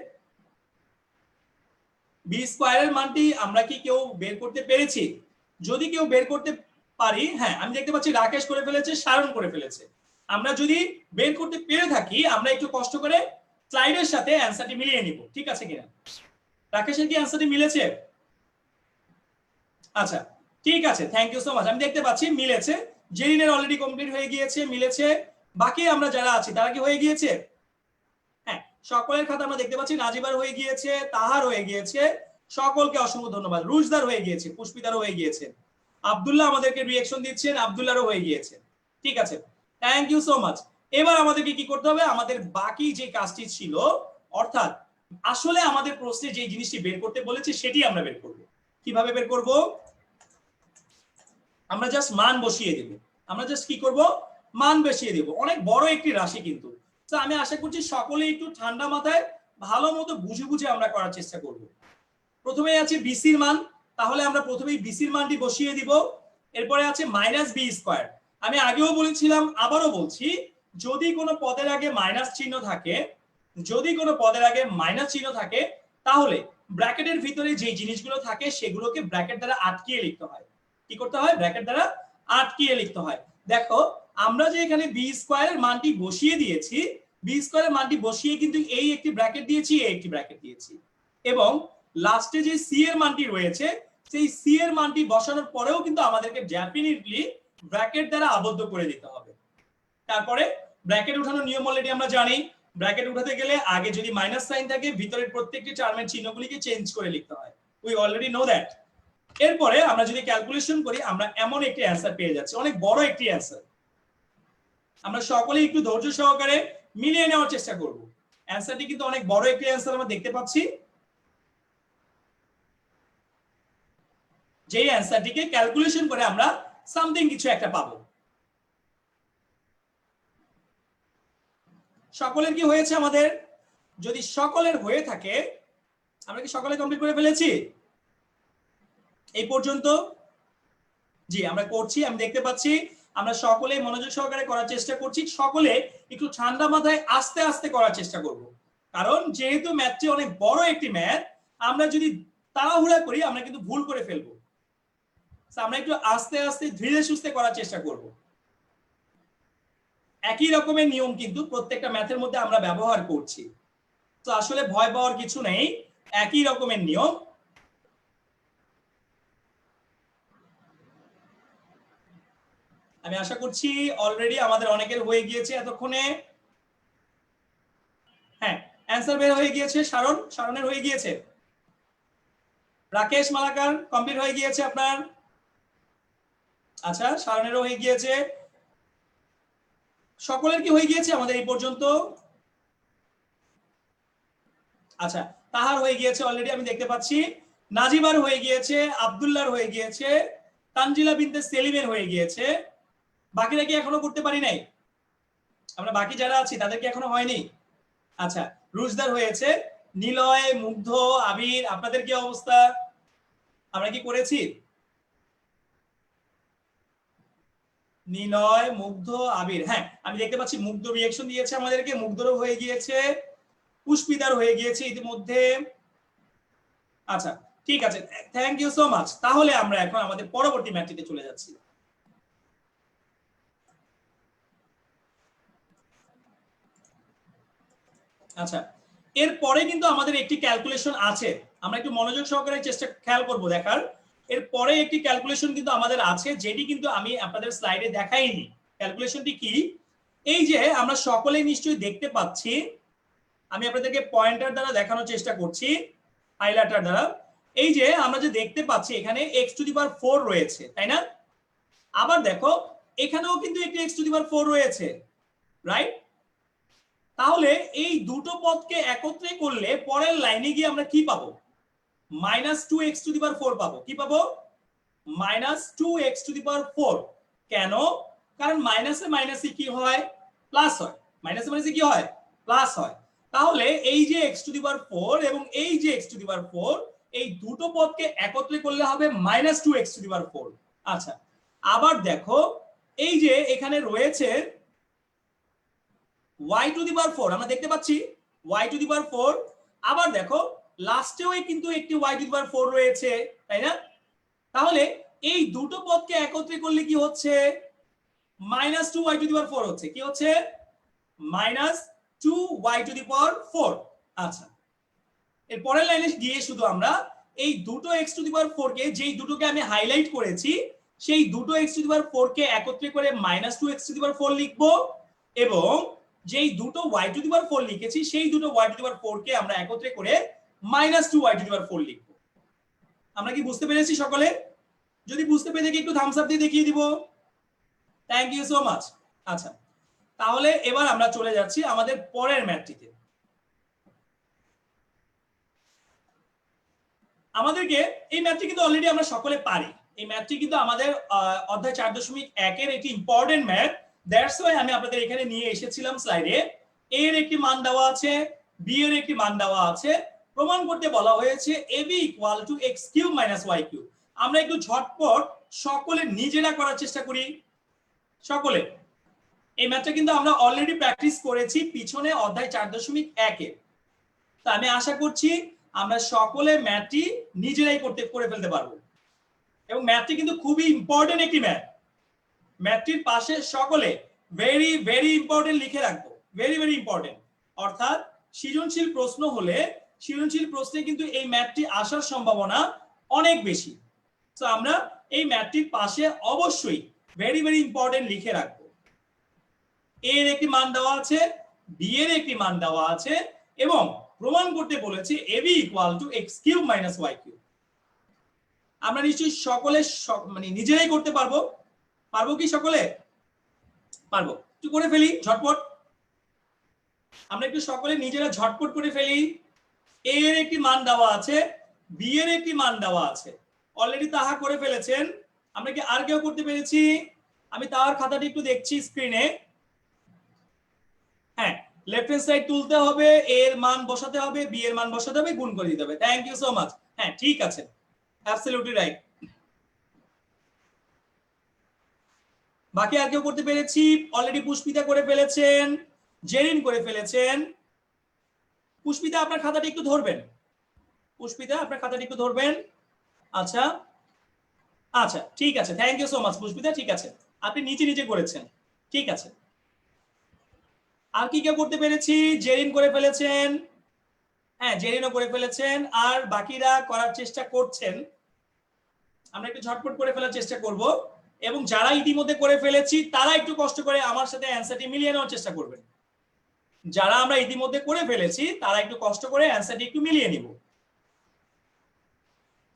বি স্কয়ারের মানটি আমরা কি কেউ বের করতে পেরেছি? যদি কেউ বের করতে পারি, হ্যাঁ আমি দেখতে পাচ্ছি রাকেশ করে ফেলেছে, শারণ করে ফেলেছে। আমরা যদি বের করতে পেরে থাকি আমরা একটু কষ্ট করে স্লাইডের সাথে অ্যানসারটি মিলিয়ে নিব, ঠিক আছে কিনা? রাকেশের কি অ্যানসারটি মিলেছে? আচ্ছা, ঠিক আছে, থ্যাংক ইউ সো মাচ। আমি দেখতে পাচ্ছি মিলেছে। জেরিনের অলরেডি কমপ্লিট হয়ে গিয়েছে, মিলেছে। বাকি আমরা যারা আছি তারা কি হয়ে গিয়েছে? হ্যাঁ, সকলের খাতা আমরা দেখতে পাচ্ছি। নাজিবার হয়ে গিয়েছে, তাহার হয়ে গিয়েছে, সকলকে অসংখ্য ধন্যবাদ। রুজদার হয়ে গিয়েছে, পুষ্পিতারও হয়ে গিয়েছে, আব্দুল্লাহ আমাদেরকে রিঅ্যাকশন দিচ্ছেন, আব্দুল্লাহরও হয়ে গিয়েছে। ঠিক আছে, থ্যাংক ইউ সো মাচ। এবার আমাদেরকে কি করতে হবে? আমাদের বাকি যে কাজটি ছিল, অর্থাৎ আসলে আমাদের প্রশ্নে যে জিনিসটি বের করতে বলেছে সেটি আমরা বের করব। কিভাবে বের করব? আমরা জাস্ট মান বসিয়ে দেব। আমরা জাস্ট কি করব? মান বসিয়ে দেব। অনেক বড় একটি রাশি কিন্তু, তো আমি আশা করছি সকলে একটু ঠান্ডা মাথায় ভালো মতো বুঝে বুঝে আমরা করার চেষ্টা করব। প্রথমে আছে বিসির মান, তাহলে আমরা প্রথমেই বিসির মানটি বসিয়ে দিব। এরপরে আছে মাইনাস বি স্কয়ার। আমি আগেও বলেছিলাম, আবারও বলছি, যদি কোনো পদের আগে মাইনাস চিহ্ন থাকে, যদি কোনো পদের আগে মাইনাস চিহ্ন থাকে তাহলে ব্র্যাকেটের ভিতরে যে জিনিসগুলো থাকে সেগুলোকে ব্র্যাকেট দ্বারা আটকিয়ে লিখতে হয়। কি করতে হয়? ব্র্যাকেট দ্বারা আটকিয়ে লিখতে হয়। দেখো আমরা যে এখানে বি স্কয়ারের মানটি বসিয়ে দিয়েছি, বি স্কয়ারের মানটি বসিয়ে কিন্তু এই একটি ব্র্যাকেট দিয়েছি, এই একটি ব্র্যাকেট দিয়েছি, এবং লাস্টে যে সি এর মানটি রয়েছে সেই সি এর মানটি বসানোর পরেও কিন্তু আমাদেরকে ডেফিনিটলি ব্র্যাকেট দ্বারা আবদ্ধ করে দিতে হবে। তারপরে ব্র্যাকেট উঠানোর নিয়ম অলরেডি আমরা জানি। ব্র্যাকেট উঠাতে গেলে আগে যদি মাইনাস সাইন থাকে ভিতরের প্রত্যেকটি টার্মের চিহ্নগুলিকে চেঞ্জ করে লিখতে হয়। We already know that. এরপরে আমরা যদি ক্যালকুলেশন করি আমরা এমন একটি অ্যান্সার পেয়ে যাচ্ছি, অনেক বড় একটি অ্যান্সার। আমরা সকলেই একটু ধৈর্য সহকারে মিলিয়ে নেওয়ার চেষ্টা করব। অ্যান্সারটি কিন্তু অনেক বড় একটি অ্যান্সার আমরা দেখতে পাচ্ছি, যে অ্যান্সারটিকে ক্যালকুলেশন করে আমরা সামথিং কিছু একটা পাবো। সকলের কি হয়েছে আমাদের? যদি সকলের হয়ে থাকে, আমরা কি সকলে কমপ্লিট করে ফেলেছি এই পর্যন্ত? জি আমরা করছি, আমি দেখতে পাচ্ছি আমরা সকলে মনোযোগ সহকারে করার চেষ্টা করছি। সকলে একটু ঠান্ডা মাথায় আস্তে আস্তে করার চেষ্টা করব, কারণ যেহেতু ম্যাথটি অনেক বড় একটি ম্যাথ, আমরা যদি তাড়াহুড়া করি আমরা কিন্তু ভুল করে ফেলবো। আমরা একটু আস্তে আস্তে ধীরে সুস্থে করার চেষ্টা করব। একই রকমের নিয়ম কিন্তু প্রত্যেকটা ম্যাথের মধ্যে আমরা ব্যবহার করছি, তো আসলে ভয় পাওয়ার কিছু নেই, একই রকমের নিয়ম। আমি আশা করছি অলরেডি আমাদের অনেকের হয়ে গিয়েছে এতক্ষণে। হ্যাঁ, অ্যান্সার বের হয়ে গিয়েছে। শারণের হয়ে গিয়েছে। রাকেশ মালাকার কমপ্লিট হয়ে গিয়েছে আপনার। আচ্ছা, শারণেরও হয়ে গিয়েছে। সকলের কি হয়ে গিয়েছে আমাদের এই পর্যন্ত? আচ্ছা, তাহার হয়ে গিয়েছে অলরেডি, আমি দেখতে পাচ্ছি। নাজিবার হয়ে গিয়েছে, আব্দুল্লাহর হয়ে গিয়েছে, তানজিলা বিনতে সেলিমের হয়ে গিয়েছে। বাকিরা কি এখনো করতে পারি নাই? আমরা বাকি যারা আছি তাদের কি এখনো হয়নি? আচ্ছা, রুজদার হয়েছে, নিলয়, মুগ্ধ, আবির, আপনাদের কি অবস্থা? আমরা কি করেছি? নিলয়, মুগ্ধ, আবির, হ্যাঁ আমি দেখতে পাচ্ছি মুগ্ধ রিঅ্যাকশন দিয়েছে আমাদেরকে। মুগ্ধরও হয়ে গিয়েছে, পুষ্পিতার হয়ে গিয়েছে ইতিমধ্যে। আচ্ছা ঠিক আছে, থ্যাংক ইউ সো মাচ। তাহলে আমরা এখন আমাদের পরবর্তী ম্যাথটিতে চলে যাচ্ছি। আচ্ছা, এরপরে কিন্তু আমাদের একটি ক্যালকুলেশন আছে, আমরা একটু মনোযোগ সহকারে চেষ্টা খেয়াল করব দেখার। এরপরে একটি ক্যালকুলেশন কিন্তু আমাদের আছে, যেটি কিন্তু আমি আপনাদের স্লাইডে দেখাইনি। ক্যালকুলেশনটি কি? এই যে আমরা সকলেই নিশ্চয়ই দেখতে পাচ্ছি, আমি আপনাদেরকে পয়েন্টার দ্বারা দেখানোর চেষ্টা করছি, হাইলাইটার দ্বারা। এই যে আমরা যে দেখতে পাচ্ছি এখানে x⁴ রয়েছে, তাই না? আবার দেখো এখানেও কিন্তু একটি x⁴ রয়েছে, রাইট? তাহলে এই দুটো পদকে একত্রে করলে পরের লাইনে গিয়ে আমরা কি পাবো? -2x⁴ পাবো। কি পাবো? -2x⁴। কেন? কারণ মাইনাসে মাইনাসে কি হয়? প্লাস হয়। মাইনাসে মাইনাসে কি হয়? প্লাস হয়। তাহলে এই যে x⁴ এবং এই যে x⁴, এই দুটো পদকে একত্রে করলে হবে -2x⁴। আচ্ছা, আবার দেখো এই যে এখানে রয়েছে y⁴, আমরা দেখতে পাচ্ছি y⁴। আবার দেখো লাস্টেও কিন্তু একটি y⁴ রয়েছে, তাই না? তাহলে এই দুটো পদকে একত্রে করলে কি হচ্ছে? -2y⁴ হচ্ছে। কি হচ্ছে? -2y⁴। আচ্ছা, এর পরের লাইনে গিয়ে শুধু আমরা এই দুটো x⁴ কে, যেই দুটোকে আমি হাইলাইট করেছি, সেই দুটো x⁴ কে একত্রে করে -2x⁴ লিখবো, এবং যেই দুটো y⁴ লিখেছি সেই দুটো y⁴ কে আমরা একত্রে করে -2y⁴ লিখবো। আমরা কি বুঝতে পেরেছি সকলে? যদি বুঝতে পেরে দেখি একটু থামস আপ দিয়ে দেখিয়ে দিব। Thank you so much. আচ্ছা, তাহলে এবার আমরা চলে যাচ্ছি আমাদের পরের ম্যাথটিতে। আমাদেরকে এই ম্যাথটি কিন্তু অলরেডি আমরা সকলে পারি। এই ম্যাথটি কিন্তু আমাদের অধ্যায় 4.1 এর একটি ইম্পর্টেন্ট ম্যাথ। দ্যাটস ওয়াই আমি আপনাদের এখানে নিয়ে এসেছিলাম স্লাইডে। এ এর একটি মান দেওয়া আছে, বি এর একটি মান দেওয়া আছে, প্রমাণ করতে বলা হয়েছে ab = x³ - y³। আমরা একটু ঝটপট সকলে নিজেরা করার চেষ্টা করি। সকলে এই ম্যাথটা কিন্তু আমরা অলরেডি প্র্যাকটিস করেছি পিছনে অধ্যায় 4.1 এ। তো আমি আশা করছি আমরা সকলে ম্যাথটি নিজেরাই করে ফেলতে পারবো, এবং ম্যাথটি কিন্তু খুবই ইম্পর্টেন্ট একটি ম্যাথ। ম্যাথটির পাশে সকলে ভেরি ভেরি ইম্পর্টেন্ট লিখে রাখবো, ভেরি ভেরি ইম্পর্টেন্ট। অর্থাৎ সৃজনশীল প্রশ্ন হলে সৃজনশীল প্রশ্নে কিন্তু এই ম্যাথটি আসার সম্ভাবনা অনেক বেশি। তো আমরা এই ম্যাথটির পাশে অবশ্যই ভেরি ভেরি ইম্পর্টেন্ট লিখে রাখবো। এ এর একটি মান দেওয়া আছে, বি এর একটি মান দেওয়া আছে এবং প্রমাণ করতে বলেছে a b equal to x cube minus y cube. আমরা নিশ্চয়ই সকলে মানে নিজেরাই করতে পারবো, পারবো কি সকলে? পারবো। একটু করে ফেলি ঝটপট, আমরা একটু সকলে নিজেরা ঝটপট করে ফেলি। এ এর একটি মান দেওয়া আছে, বি এর একটি মান দেওয়া আছে, অলরেডি তাহা করে ফেলেছেন। আমরা কি আর কেউ করতে পেরেছি? আমি তার খাতাটি একটু দেখছি স্ক্রিনে। হ্যাঁ, লেফট হ্যান্ড সাইড তুলতে হবে, এ এর মান বসাতে হবে, বি এর মান বসাতে হবে, গুণ করে দিতে হবে। Thank you so much. হ্যাঁ ঠিক আছে, অ্যাবসলিউটলি রাইট। বাকি আর কেউ করতে পেরেছি? অলরেডি পুষ্পিতা করে ফেলেছেন, জেরিন করে ফেলেছেন। পুষ্পিতা আপনার খাতাটি একটু ধরবেন, পুষ্পিতা আপনার খাতাটি একটু ধরবেন। আচ্ছা আচ্ছা ঠিক আছে, thank you so much Pushpita, ঠিক আছে আপনি নিচে নিচে করেছেন, ঠিক আছে। আর কি কেউ করতে পেরেছি? জেরিন করে ফেলেছেন, হ্যাঁ জেরিনও করে ফেলেছেন, আর বাকিরা করার চেষ্টা করছেন। আমরা একটু ঝটপট করে ফেলার চেষ্টা করব এবং যারা ইতিমধ্যে করে ফেলেছি তারা একটু কষ্ট করে আমার সাথে অ্যান্সারটি মিলিয়ে নেওয়ার চেষ্টা করবেন। যারা আমরা ইতিমধ্যে করে ফেলেছি তারা একটু কষ্ট করে অ্যান্সারটি একটু মিলিয়ে নিব।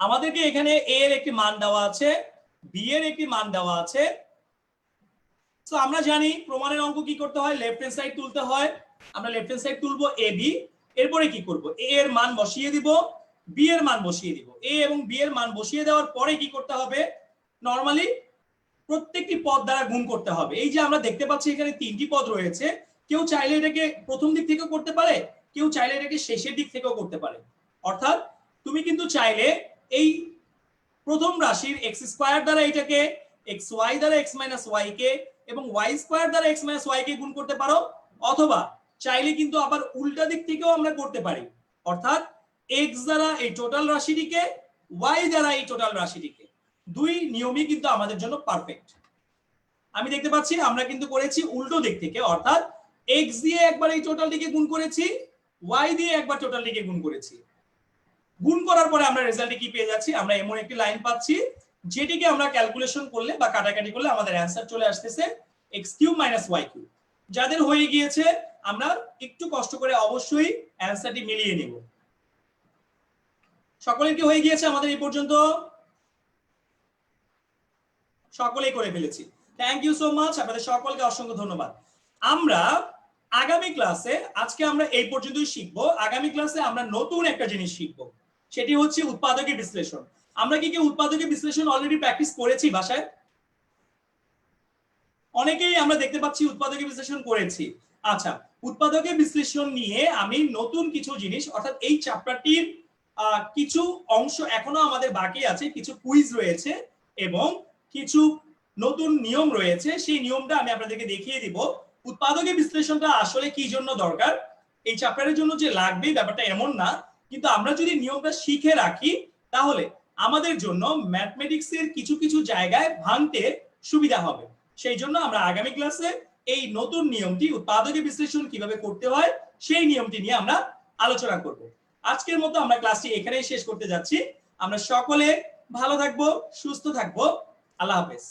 আমাদেরকে এখানে এ এর একটি মান দেওয়া আছে, বি এর একটি মান দেওয়া আছে। তো আমরা জানি প্রমাণের অঙ্ক কি করতে হয়, লেফট হ্যান্ড সাইড তুলতে হয়। আমরা লেফট হ্যান্ড সাইড তুলবো এ বি, এরপরে কি করব, এ এর মান বসিয়ে দিব, বি এর মান বসিয়ে দিব। এ এবং বি এর মান বসিয়ে দেওয়ার পরে কি করতে হবে, নরমালি প্রত্যেকটি পদ দ্বারা গুণ করতে হবে। এই যে আমরা দেখতে পাচ্ছি এখানে তিনটি পদ রয়েছে, কেউ চাইলে এটাকে প্রথম দিক থেকেও করতে পারে, কেউ চাইলে এটাকে শেষের দিক থেকেও করতে পারে। অর্থাৎ তুমি কিন্তু চাইলে এই প্রথম রাশির এক্স স্কয়ার দ্বারা এটাকে এক্স ওয়াই দ্বারা এক্স মাইনাস ওয়াই কে এবং ওয়াই স্কয়ার দ্বারা এক্স মাইনাস ওয়াই কে গুণ করতে পারো, অথবা চাইলে কিন্তু আবার উল্টা দিক থেকেও আমরা করতে পারি। অর্থাৎ এক্স দ্বারা এই টোটাল রাশিটিকে, ওয়াই দ্বারা এই টোটাল রাশিটিকে। দুই নিয়মই কিন্তু আমাদের জন্য পারফেক্ট। আমি দেখতে পাচ্ছি আমরা কিন্তু করেছি উল্টো দিক থেকে, অর্থাৎ এক্স দিয়ে একবার এই টোটালটিকে গুণ করেছি, ওয়াই দিয়ে একবার টোটালটিকে গুণ করেছি। গুণ করার পরে আমরা রেজাল্টে কি পেয়ে যাচ্ছি, আমরা এমন একটি লাইন পাচ্ছি যেটিকে আমরা ক্যালকুলেশন করলে বা কাটাকাটি করলে আমাদের অ্যান্সার চলে আসতেছে x cube minus y cube. যাদের হয়ে গিয়েছে আমরা একটু কষ্ট করে অবশ্যই অ্যান্সারটি মিলিয়ে নিব। সকলের কি হয়ে গিয়েছে আমাদের এই পর্যন্ত? সকলেই করে ফেলেছি, থ্যাংক ইউ সো মাচ, আপনাদের সকলকে অসংখ্য ধন্যবাদ। আমরা আগামী ক্লাসে, আজকে আমরা এই পর্যন্তই শিখবো, আগামী ক্লাসে আমরা নতুন একটা জিনিস শিখবো, সেটি হচ্ছে উৎপাদকীয় বিশ্লেষণ। আমরা কি উৎপাদকীয় বিশ্লেষণ অলরেডি প্র্যাকটিস করেছি বাসায়? অনেকেই আমরা দেখতে পাচ্ছি উৎপাদকীয় বিশ্লেষণ করেছি। আচ্ছা, উৎপাদকীয় বিশ্লেষণ নিয়ে আমি নতুন কিছু জিনিস, অর্থাৎ এই চ্যাপ্টারটির কিছু অংশ এখনো আমাদের বাকি আছে, কিছু কুইজ রয়েছে এবং কিছু নতুন নিয়ম রয়েছে, সেই নিয়মটা আমি আপনাদেরকে দেখিয়ে দিব। উৎপাদকীয় বিশ্লেষণটা আসলে কি জন্য দরকার, এই চ্যাপ্টারের জন্য যে লাগবে ব্যাপারটা এমন না, কিন্তু আমরা যদি নিয়মটা শিখে রাখি তাহলে আমাদের জন্য ম্যাথমেটিক্সের কিছু কিছু জায়গায় ভাঙতে সুবিধা হবে। সেই জন্য আমরা আগামী ক্লাসে এই নতুন নিয়মটি, উৎপাদকীয় বিশ্লেষণ কিভাবে করতে হয় সেই নিয়মটি নিয়ে আমরা আলোচনা করব। আজকের মতো আমরা ক্লাসটি এখানেই শেষ করতে যাচ্ছি। আমরা সকলে ভালো থাকবো, সুস্থ থাকবো, আল্লাহ হাফেজ।